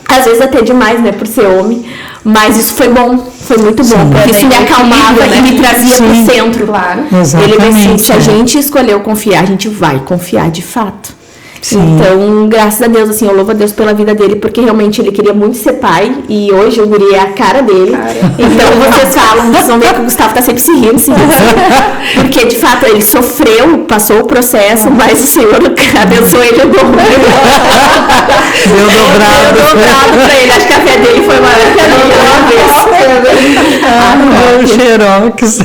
às vezes até demais, né, por ser homem. Mas isso foi bom, foi muito bom, porque isso me acalmava, né? E me trazia pro centro. Claro. Exatamente, ele disse, se a gente escolheu confiar, a gente vai confiar de fato. Sim. Então, graças a Deus, assim, eu louvo a Deus pela vida dele, porque realmente ele queria muito ser pai, e hoje o guri é a cara dele. Então, vocês vão ver que o Gustavo tá sempre se rindo, assim, porque de fato ele sofreu, passou o processo, mas o Senhor abençoou ele o dobro. Deu dobrado pra ele, acho que a fé dele foi maior que a minha uma vez. O xerox.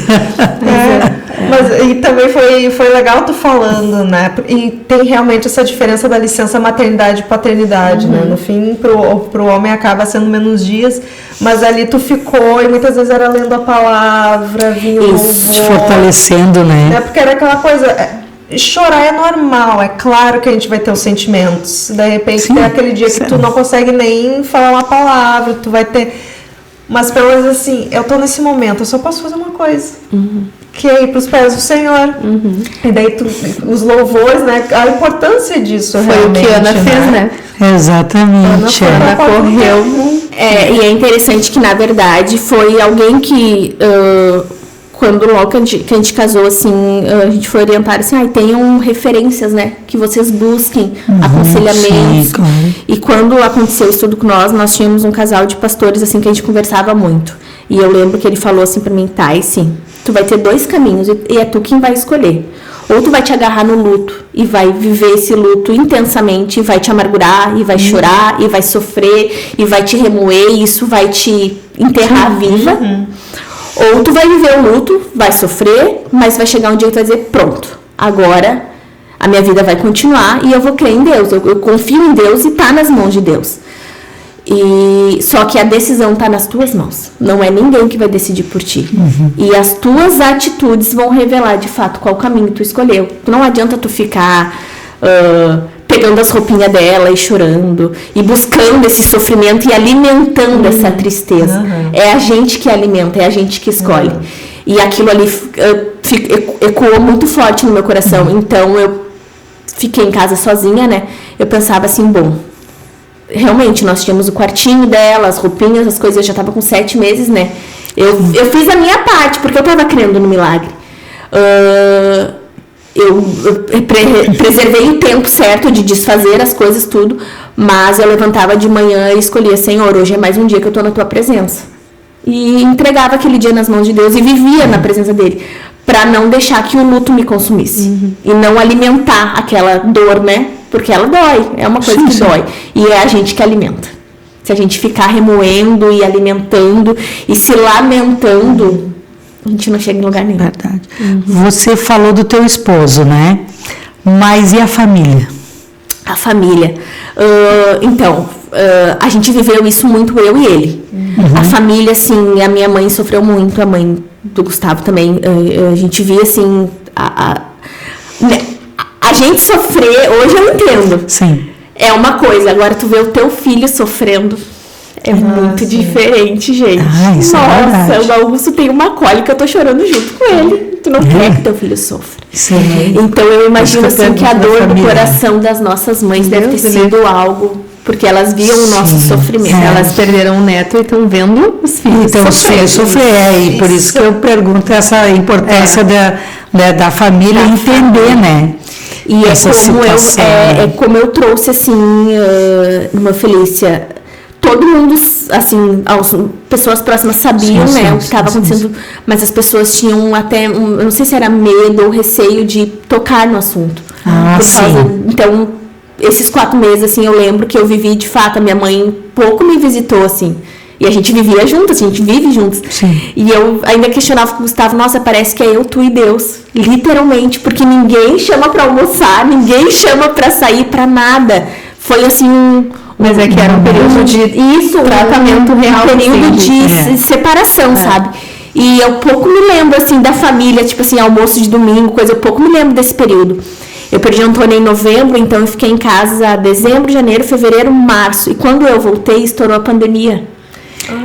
Mas e também foi legal tu falando, né? E tem realmente essa diferença da licença maternidade e paternidade, né? No fim, pro homem acaba sendo menos dias, mas ali tu ficou e muitas vezes era lendo a palavra, vinha o louvor, fortalecendo, né? Porque era aquela coisa... Chorar é normal, é claro que a gente vai ter os sentimentos. De repente tem aquele dia que tu não consegue nem falar uma palavra, tu vai ter... Mas pelo menos assim, eu tô nesse momento, eu só posso fazer uma coisa. Que é ir pros pés do Senhor. E daí os louvores, né? A importância disso foi realmente. Foi o que Ana fez, né? Exatamente. Ana correu. E é interessante que, na verdade, foi alguém que... quando logo que a gente casou, assim, a gente foi orientar assim, tenham referências, né? Que vocês busquem aconselhamentos. Sim, claro. E quando aconteceu isso tudo com nós tínhamos um casal de pastores, assim, que a gente conversava muito. E eu lembro que ele falou assim pra mim, sim, tu vai ter 2 caminhos e é tu quem vai escolher. Ou tu vai te agarrar no luto e vai viver esse luto intensamente, e vai te amargurar, e vai chorar, e vai sofrer, e vai te remoer, e isso vai te enterrar viva. Ou tu vai viver o luto, vai sofrer, mas vai chegar um dia que tu vai dizer, pronto, agora a minha vida vai continuar e eu vou crer em Deus, eu confio em Deus e tá nas mãos de Deus. E só que a decisão tá nas tuas mãos, não é ninguém que vai decidir por ti. E as tuas atitudes vão revelar de fato qual caminho tu escolheu. Não adianta tu ficar... pegando as roupinhas dela e chorando, e buscando esse sofrimento e alimentando essa tristeza. É a gente que alimenta, é a gente que escolhe. E aquilo ali ecoou muito forte no meu coração. Então, eu fiquei em casa sozinha, né? Eu pensava assim, bom, realmente, nós tínhamos o quartinho dela, as roupinhas, as coisas, eu já estava com 7 meses, né? Eu fiz a minha parte, porque eu estava crendo no milagre. Eu preservei o tempo certo de desfazer as coisas, tudo, mas eu levantava de manhã e escolhia, Senhor, hoje é mais um dia que eu estou na tua presença. E entregava aquele dia nas mãos de Deus e vivia na presença dele, para não deixar que o luto me consumisse. E não alimentar aquela dor, né? Porque ela dói, é uma coisa que dói. E é a gente que alimenta. Se a gente ficar remoendo e alimentando e se lamentando... A gente não chega em lugar nenhum. Verdade. Você falou do teu esposo, né? Mas e a família? A família. Então, a gente viveu isso muito, eu e ele. A família, assim, a minha mãe sofreu muito, a mãe do Gustavo também. A gente via, assim, a gente sofrer, hoje eu entendo. Sim. É uma coisa, agora tu vê o teu filho sofrendo. É muito diferente, gente. Isso Nossa, o Augusto tem uma cólica, eu tô chorando junto com ele. Tu não quer que teu filho sofra. Sim. Então eu imagino assim que a dor do coração das nossas mães deve ter sido algo, porque elas viam o nosso sofrimento. Elas perderam um neto e estão vendo os filhos sofrer. E por isso que eu pergunto essa importância da família entender, né? E como eu trouxe assim, numa Felícia, todo mundo, assim, as pessoas próximas sabiam, né, o que estava acontecendo, mas as pessoas tinham até, eu não sei se era medo ou receio de tocar no assunto. Então, esses 4 meses, assim, eu lembro que eu vivi, de fato, a minha mãe pouco me visitou, assim, e a gente vivia juntos, a gente vive juntos. Sim. E eu ainda questionava com o Gustavo, nossa, parece que é eu, tu e Deus, literalmente, porque ninguém chama pra almoçar, ninguém chama pra sair, pra nada. Foi, assim, mas é que era um período de tratamento real, período de separação, sabe? E eu pouco me lembro, assim, da família, tipo assim, almoço de domingo, coisa, eu pouco me lembro desse período. Eu perdi o Antônio em novembro, então eu fiquei em casa dezembro, janeiro, fevereiro, março. E quando eu voltei, estourou a pandemia.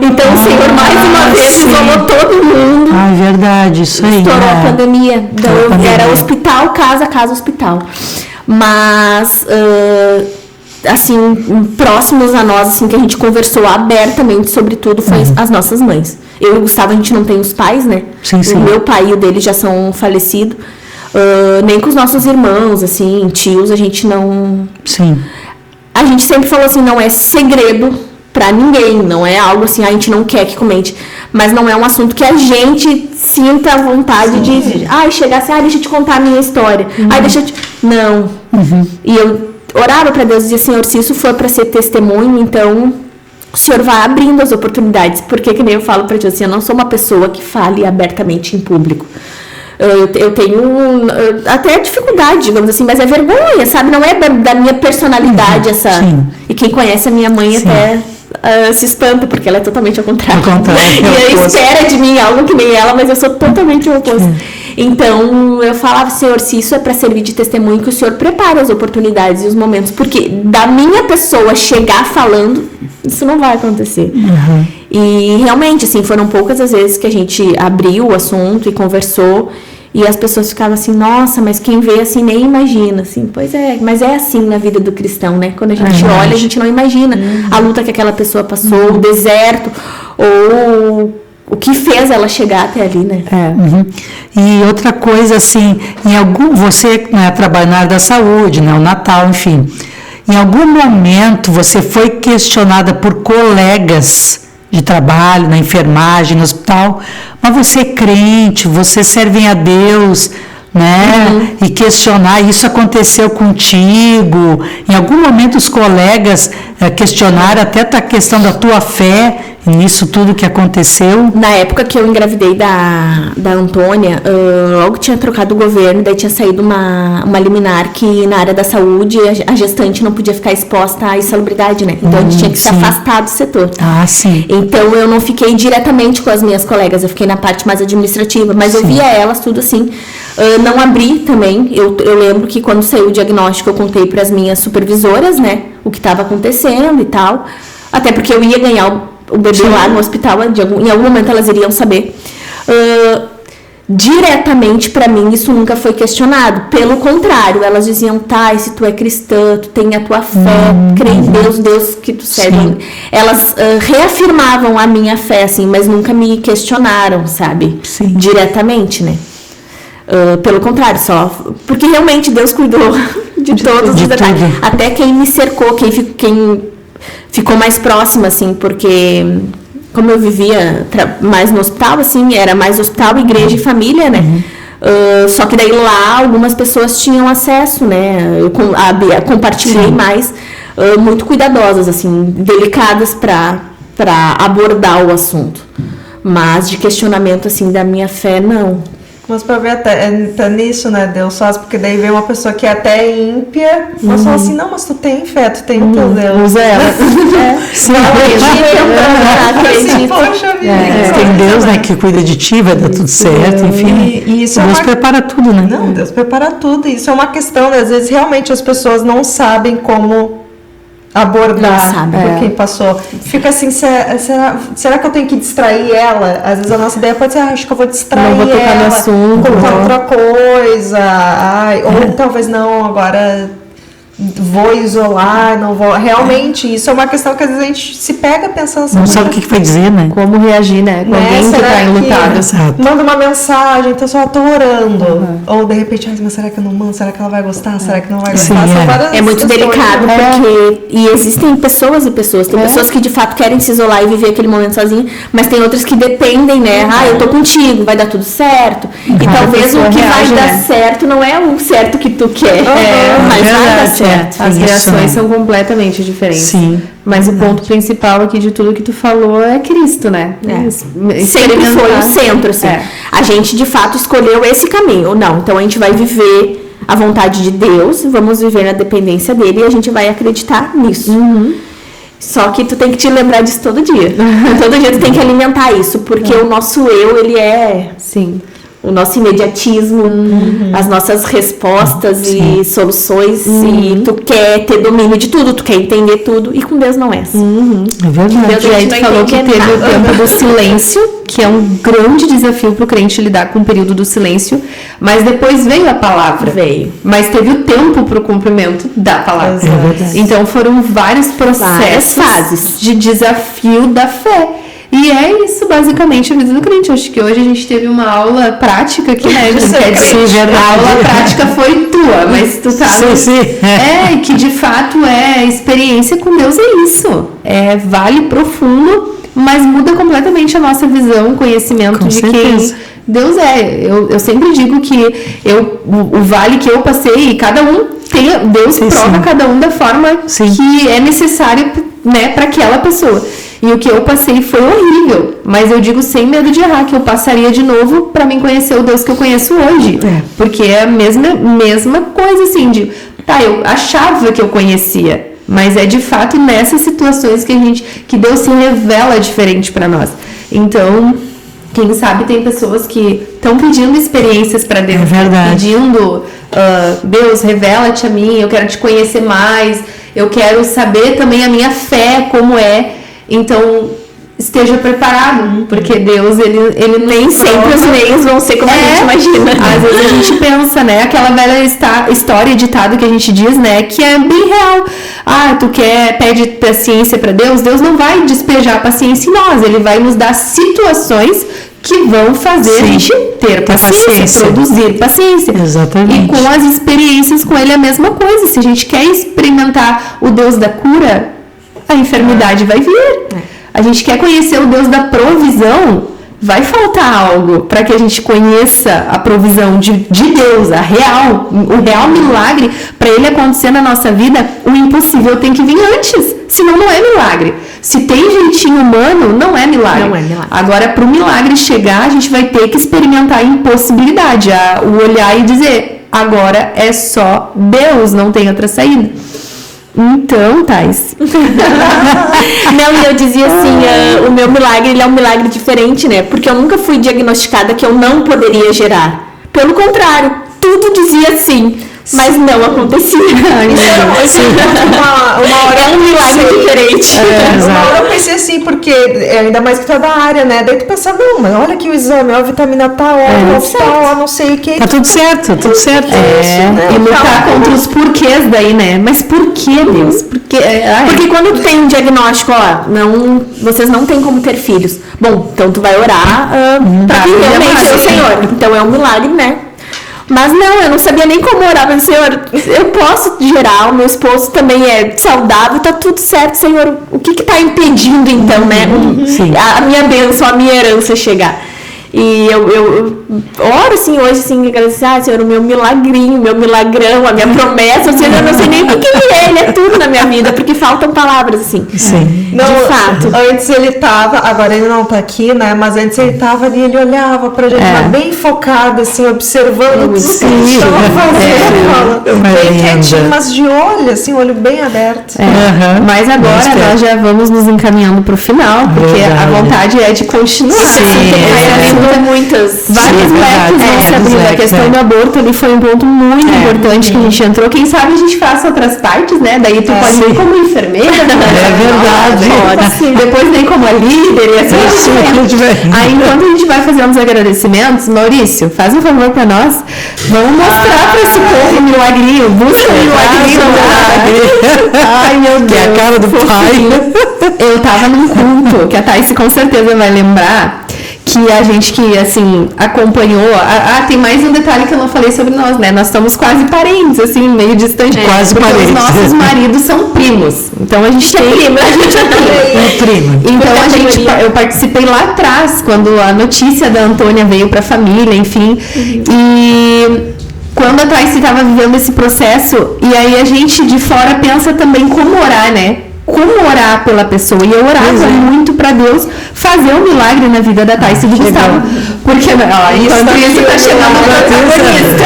Então o Senhor mais uma vez isolou todo mundo. Verdade, isso aí. Estourou a pandemia. Então era hospital, casa, hospital. Mas... assim, próximos a nós, assim, que a gente conversou abertamente sobre tudo, foi as nossas mães. Eu e o Gustavo, a gente não tem os pais, né? Sim. O meu pai e o dele já são falecidos. Nem com os nossos irmãos, assim, tios, a gente não... Sim. A gente sempre falou assim, não é segredo pra ninguém, não é algo assim, a gente não quer que comente. Mas não é um assunto que a gente sinta a vontade de... chegar assim, deixa eu te contar a minha história. Deixa eu te... Não. E eu orava para Deus e dizia, Senhor, se isso for para ser testemunho, então o Senhor vai abrindo as oportunidades, porque que nem eu falo para Deus assim, eu não sou uma pessoa que fale abertamente em público, Eu tenho até dificuldade, digamos assim, mas é vergonha, sabe? Não é da minha personalidade essa. Sim. E quem conhece a minha mãe até se espanta, porque ela é totalmente ao contrário. E ela espera de mim algo que nem ela, mas eu sou totalmente o oposto. Então, eu falava, Senhor, se isso é para servir de testemunho, que o Senhor prepare as oportunidades e os momentos, porque da minha pessoa chegar falando, isso não vai acontecer. E realmente, assim, foram poucas as vezes que a gente abriu o assunto e conversou, e as pessoas ficavam assim, nossa, mas quem vê assim nem imagina, assim, pois é, mas é assim na vida do cristão, né? Quando a gente olha, a gente não imagina a luta que aquela pessoa passou, o deserto, ou o que fez ela chegar até ali, né? E outra coisa, assim, você trabalha na área da saúde, né, o Natal, enfim, em algum momento você foi questionada por colegas de trabalho, na enfermagem, no hospital, mas você é crente, você serve a Deus, né? E questionar, isso aconteceu contigo? Em algum momento os colegas questionaram até a questão da tua fé nisso tudo que aconteceu? Na época que eu engravidei da Antônia, logo tinha trocado o governo, daí tinha saído uma liminar que na área da saúde a gestante não podia ficar exposta à insalubridade, né? Então a gente tinha que se afastar do setor. Sim. Então eu não fiquei diretamente com as minhas colegas, eu fiquei na parte mais administrativa, mas eu via elas tudo assim. Não abri também, eu lembro que quando saiu o diagnóstico eu contei para as minhas supervisoras, né, o que estava acontecendo e tal, até porque eu ia ganhar o bebê lá no hospital, em algum momento elas iriam saber. Diretamente para mim isso nunca foi questionado, pelo contrário, elas diziam, se tu é cristã, tu tem a tua fé, crê em Deus que tu serve. Elas reafirmavam a minha fé, assim, mas nunca me questionaram, sabe? Diretamente, né? Pelo contrário, só porque realmente Deus cuidou de todos os detalhes, até quem me cercou, quem ficou mais próximo, assim, porque como eu vivia mais no hospital, assim, era mais hospital, igreja e família, né? Só que daí lá algumas pessoas tinham acesso, né? Eu compartilhei mais, muito cuidadosas, assim, delicadas para abordar o assunto, mas de questionamento, assim, da minha fé, não. Mas para ver até nisso, né, Deus faz, porque daí vem uma pessoa que é até ímpia, mas fala assim, não, mas tu tem fé, tu tem o teu Deus. Usa ela. Poxa vida. Tem Deus, né, que cuida de ti, vai dar tudo certo, enfim. E isso Deus prepara tudo, né? Não, Deus prepara tudo. Isso é uma questão, né, às vezes realmente as pessoas não sabem como abordar por quem passou. Fica assim, será que eu tenho que distrair ela? Às vezes a nossa ideia pode ser, acho que eu vou distrair não vou tocar ela, no assunto, colocar outra coisa, ou talvez não, agora vou isolar, não vou. Realmente, isso é uma questão que às vezes a gente se pega pensando assim. Não sabe o que vai dizer, né? Como reagir, né? Com alguém que tá enlutado. Manda uma mensagem, então só tô orando. Ou de repente, mas será que eu não mando? Será que ela vai gostar? Será que não vai gostar? É muito delicado, porque e existem pessoas e pessoas. Tem pessoas que de fato querem se isolar e viver aquele momento sozinho, mas tem outras que dependem, né? Eu tô contigo, vai dar tudo certo. E talvez o que vai dar certo não é o certo que tu quer, mas vai dar certo. As reações são completamente diferentes. Sim. Mas o ponto principal aqui de tudo que tu falou é Cristo, né? Sempre foi o centro, assim. A gente, de fato, escolheu esse caminho. Não, então a gente vai viver a vontade de Deus, vamos viver na dependência dele e a gente vai acreditar nisso. Só que tu tem que te lembrar disso todo dia. Todo dia tu tem que alimentar isso, porque o nosso eu, ele é... Sim. O nosso imediatismo, as nossas respostas e soluções, e tu quer ter domínio de tudo, tu quer entender tudo, e com Deus não é assim. É verdade. Deus, e aí tu falou que teve o tempo do silêncio, que é um grande desafio para o crente lidar com o período do silêncio, mas depois veio a palavra. Mas teve o tempo para o cumprimento da palavra. Então foram vários processos, fases de desafio da fé. E é isso, basicamente, a vida do crente. Acho que hoje a gente teve uma aula prática aqui, né? A aula prática foi tua, mas tu tá... e que de fato experiência com Deus é isso. É vale profundo, mas muda completamente a nossa visão, conhecimento de quem Deus é. Eu sempre digo que o vale que eu passei, cada um tem... Deus prova cada um da forma que é necessária, né, para aquela pessoa. E o que eu passei foi horrível, mas eu digo sem medo de errar, que eu passaria de novo para mim conhecer o Deus que eu conheço hoje. Porque é a mesma coisa, assim, eu achava que eu conhecia, mas é de fato nessas situações que Deus se revela diferente para nós. Então, quem sabe tem pessoas que estão pedindo experiências para Deus, pedindo, Deus, revela-te a mim, eu quero te conhecer mais, eu quero saber também a minha fé, como é. Então, esteja preparado, porque Deus, ele nem sempre os meios vão ser como a gente imagina. Às vezes a gente pensa, né, aquela velha história, ditado que a gente diz, né, que é bem real. Pede paciência para Deus, Deus não vai despejar paciência em nós, ele vai nos dar situações que vão fazer a gente ter paciência, produzir paciência. Exatamente. E com as experiências com ele é a mesma coisa. Se a gente quer experimentar o Deus da cura, a enfermidade vai vir. A gente quer conhecer o Deus da provisão, vai faltar algo para que a gente conheça a provisão de Deus, o real milagre. Para ele acontecer na nossa vida, o impossível tem que vir antes, senão não é milagre. Se tem jeitinho humano, não é milagre. Agora, para o milagre chegar, a gente vai ter que experimentar a impossibilidade, o olhar e dizer, agora é só Deus, não tem outra saída. Então, Thais. Não, eu dizia assim, o meu milagre, ele é um milagre diferente, né? Porque eu nunca fui diagnosticada que eu não poderia gerar. Pelo contrário, tudo dizia sim, mas não acontecia. Uma hora é um milagre diferente. Uma hora eu pensei assim, porque ainda mais que tu é da área, né? Daí tu pensa, não, mas olha aqui o exame, a vitamina tal, não sei o que. Tá tudo certo, tudo certo. E lutar contra os porquês daí, né? Mas por que, Deus? Porque quando tu tem um diagnóstico, vocês não têm como ter filhos. Bom, então tu vai orar pra que realmente é o Senhor. Então é um milagre, né? Mas não, eu não sabia nem como orar, mas Senhor, eu posso gerar, o meu esposo também é saudável, tá tudo certo, Senhor, o que tá impedindo então, né, a minha bênção, a minha herança chegar? E eu oro assim hoje, assim, agradecer, Senhor, o meu milagrinho, meu milagrão, a minha promessa, Senhor, eu não sei nem o que ele é tudo na minha vida, porque faltam palavras, assim. Sim. Não, de fato. Antes ele tava, agora ele não tá aqui, né, mas antes ele tava ali, ele olhava pra gente, bem focado, assim, observando tudo que a gente tava fazendo, bem quietinho, mas de olho, assim, olho bem aberto. Mas agora nós já vamos nos encaminhando pro final, porque a vontade é de continuar. Vários métodos vão se abrindo. A questão do aborto ali foi um ponto muito importante que a gente entrou. Quem sabe a gente faça outras partes, né? Daí tu pode ir como enfermeira. Depois vem como a líder e assim. Aí enquanto a gente vai fazendo os agradecimentos, Maurício, faz um favor pra nós. Vamos mostrar pra esse povo o milagrinho. Busca o milagrinho. Ai, meu Deus. Que é a cara do pai. Eu tava num culto, que a Thais com certeza vai lembrar, que a gente que, assim, acompanhou... tem mais um detalhe que eu não falei sobre nós, né? Nós estamos quase parentes, assim, meio distante. Quase parentes. Os nossos maridos são primos. Então, a gente tem... A gente é primo. Então, eu participei lá atrás, quando a notícia da Antônia veio pra família, enfim. E... quando a Thais estava vivendo esse processo, e aí a gente de fora pensa também como orar, né? Como orar pela pessoa. E eu orava muito pra Deus fazer um milagre na vida da Thais e do Gustavo. Porque, enquanto isso tá chegando a protagonista.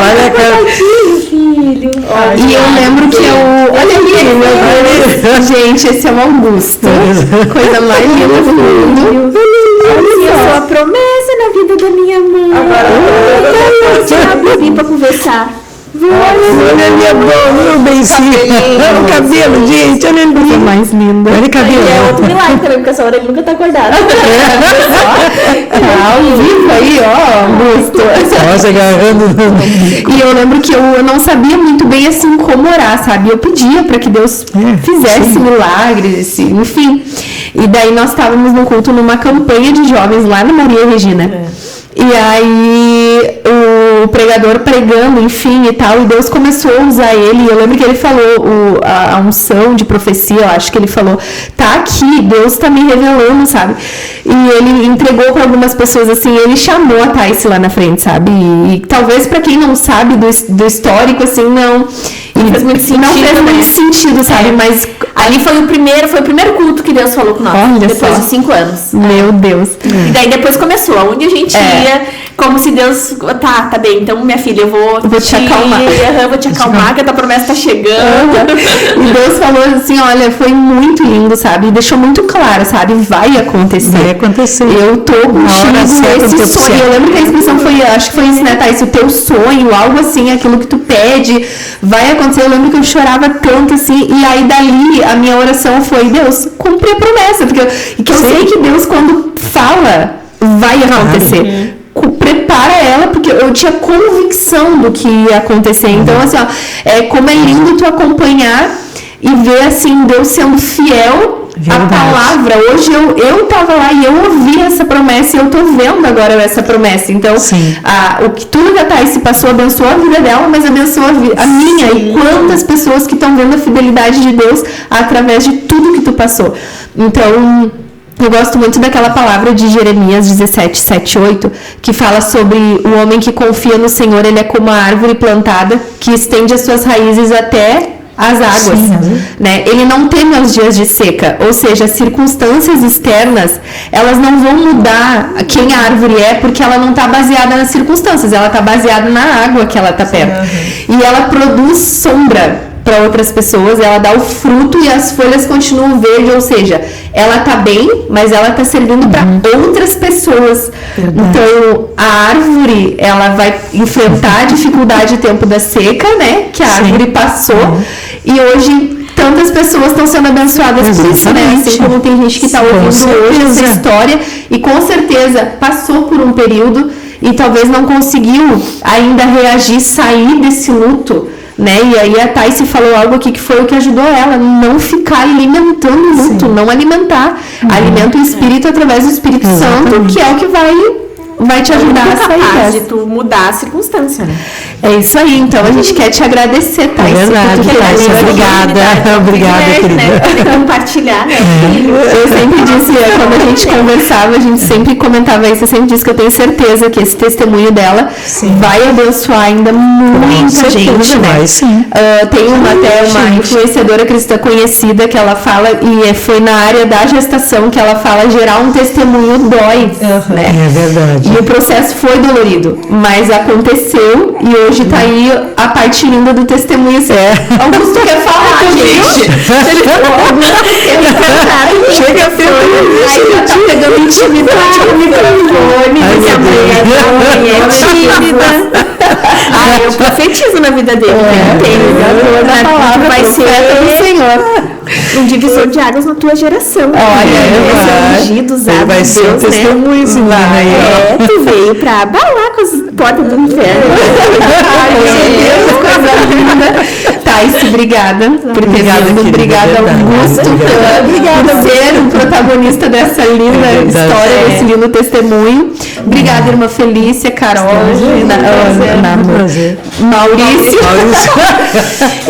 Olha, cara. Filho. E eu lembro que olha ali, meu Deus. Gente, esse é o Augusto. Coisa mais linda do mundo. Eu sou a promessa na vida da minha mãe. Agora eu vim pra conversar. Olha ali a boca, o beicinho. Olha o cabelo, gente. Olha ele coisa mais linda. Olha o cabelo. É outro milagre também, porque essa hora ele nunca tá acordado. Ao vivo aí, Augusto. Nossa, agarrando. E eu lembro que eu não sabia muito bem assim como orar, sabe? Eu pedia para que Deus fizesse milagres, enfim. E daí nós estávamos no culto numa campanha de jovens lá na Maria Regina. E aí o pregador pregando, enfim, e tal, e Deus começou a usar ele. Eu lembro que ele falou a unção de profecia, eu acho que ele falou, tá aqui, Deus tá me revelando, sabe? E ele entregou para algumas pessoas, assim, ele chamou a Thais lá na frente, sabe? E talvez para quem não sabe do histórico, assim, não fez muito sentido, não fez muito sentido, sabe? Mas ali foi o primeiro culto que Deus falou com nós, depois de 5 anos. Meu Deus. E daí depois começou, aonde a gente ia, como se Deus, tá bem, então minha filha, eu vou te acalmar. Vou te acalmar, que a tua promessa tá chegando. E Deus falou assim, olha, foi muito lindo, sabe? E deixou muito claro, sabe? Vai acontecer. Vai acontecer. Eu tô contigo esse sonho. Eu lembro que a expressão foi, acho que foi isso, né, Thais? O teu sonho, algo assim, aquilo que tu pede, vai acontecer. Eu lembro que eu chorava tanto, assim, e aí dali a minha oração foi, Deus, cumpre a promessa. Porque eu sei que Deus, quando fala, vai acontecer. Prepara ela, porque eu tinha convicção do que ia acontecer. Então, assim, ó, como é lindo tu acompanhar e ver, assim, Deus sendo fiel à palavra. Hoje eu tava lá e eu ouvi essa promessa e eu tô vendo agora essa promessa. Então, o que tudo que a Thais se passou abençoou a vida dela, mas abençoou a minha. E quantas pessoas que estão vendo a fidelidade de Deus através de tudo que tu passou. Então, eu gosto muito daquela palavra de Jeremias 17, 7, 8, que fala sobre o homem que confia no Senhor, ele é como a árvore plantada que estende as suas raízes até as águas, né? Ele não teme aos dias de seca, ou seja, as circunstâncias externas, elas não vão mudar quem a árvore é, porque ela não está baseada nas circunstâncias, ela está baseada na água que ela está perto. E ela produz sombra para outras pessoas, ela dá o fruto e as folhas continuam verdes, ou seja, ela tá bem, mas ela tá servindo para outras pessoas. Então, a árvore, ela vai enfrentar a dificuldade do tempo da seca, né, que a árvore passou, e hoje tantas pessoas estão sendo abençoadas por isso, né, assim como tem gente que está ouvindo hoje essa história, e com certeza passou por um período e talvez não conseguiu ainda reagir, sair desse luto, né? E aí a Thais falou algo aqui que foi o que ajudou ela, não ficar alimentando o luto, não alimentar. Alimenta o espírito através do Espírito Santo, que é o que vai te ajudar a sair dessa. De tu mudar a circunstância, né? É isso aí, então a gente quer te agradecer, Thais. É verdade, Thais, obrigada, querida. Né? Compartilhar, né? Eu sempre disse, quando a gente conversava, a gente sempre comentava isso, eu sempre disse que eu tenho certeza que esse testemunho dela vai abençoar ainda muita gente, né? Vai, sim. Tem até uma influenciadora cristã conhecida que ela fala, e foi na área da gestação que ela fala, gerar um testemunho dói, né? É verdade. E o processo foi dolorido, mas aconteceu e hoje tá aí a parte linda do testemunho. Augusto quer falar, gente. Chega a ser aí já tá pegando intimidade com o microfone. Eu profetizo na vida dele. A palavra vai ser do Senhor. Um divisor de águas na tua geração. Olha, ungido, usado vai ser um testemunho, tu veio pra abalar com as portas do inferno. Ai, meu Deus, coisa linda. Thais, obrigada por ter vindo. Obrigada, Augusto, por ser o protagonista dessa linda história, desse lindo testemunho. Obrigada, irmã Felícia, Carol, Maurício.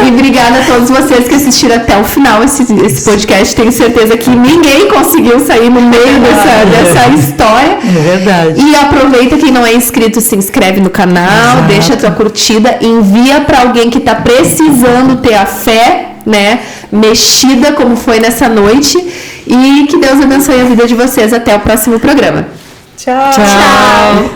E obrigada a todos vocês que assistiram até o final esse podcast. Tenho certeza que ninguém conseguiu sair no meio dessa história. É verdade. E aproveita, quem não é inscrito, se inscreve no canal, deixa a tua curtida, envia para alguém que está precisando ter a fé, né, mexida como foi nessa noite, e que Deus abençoe a vida de vocês. Até o próximo programa. Tchau. Tchau.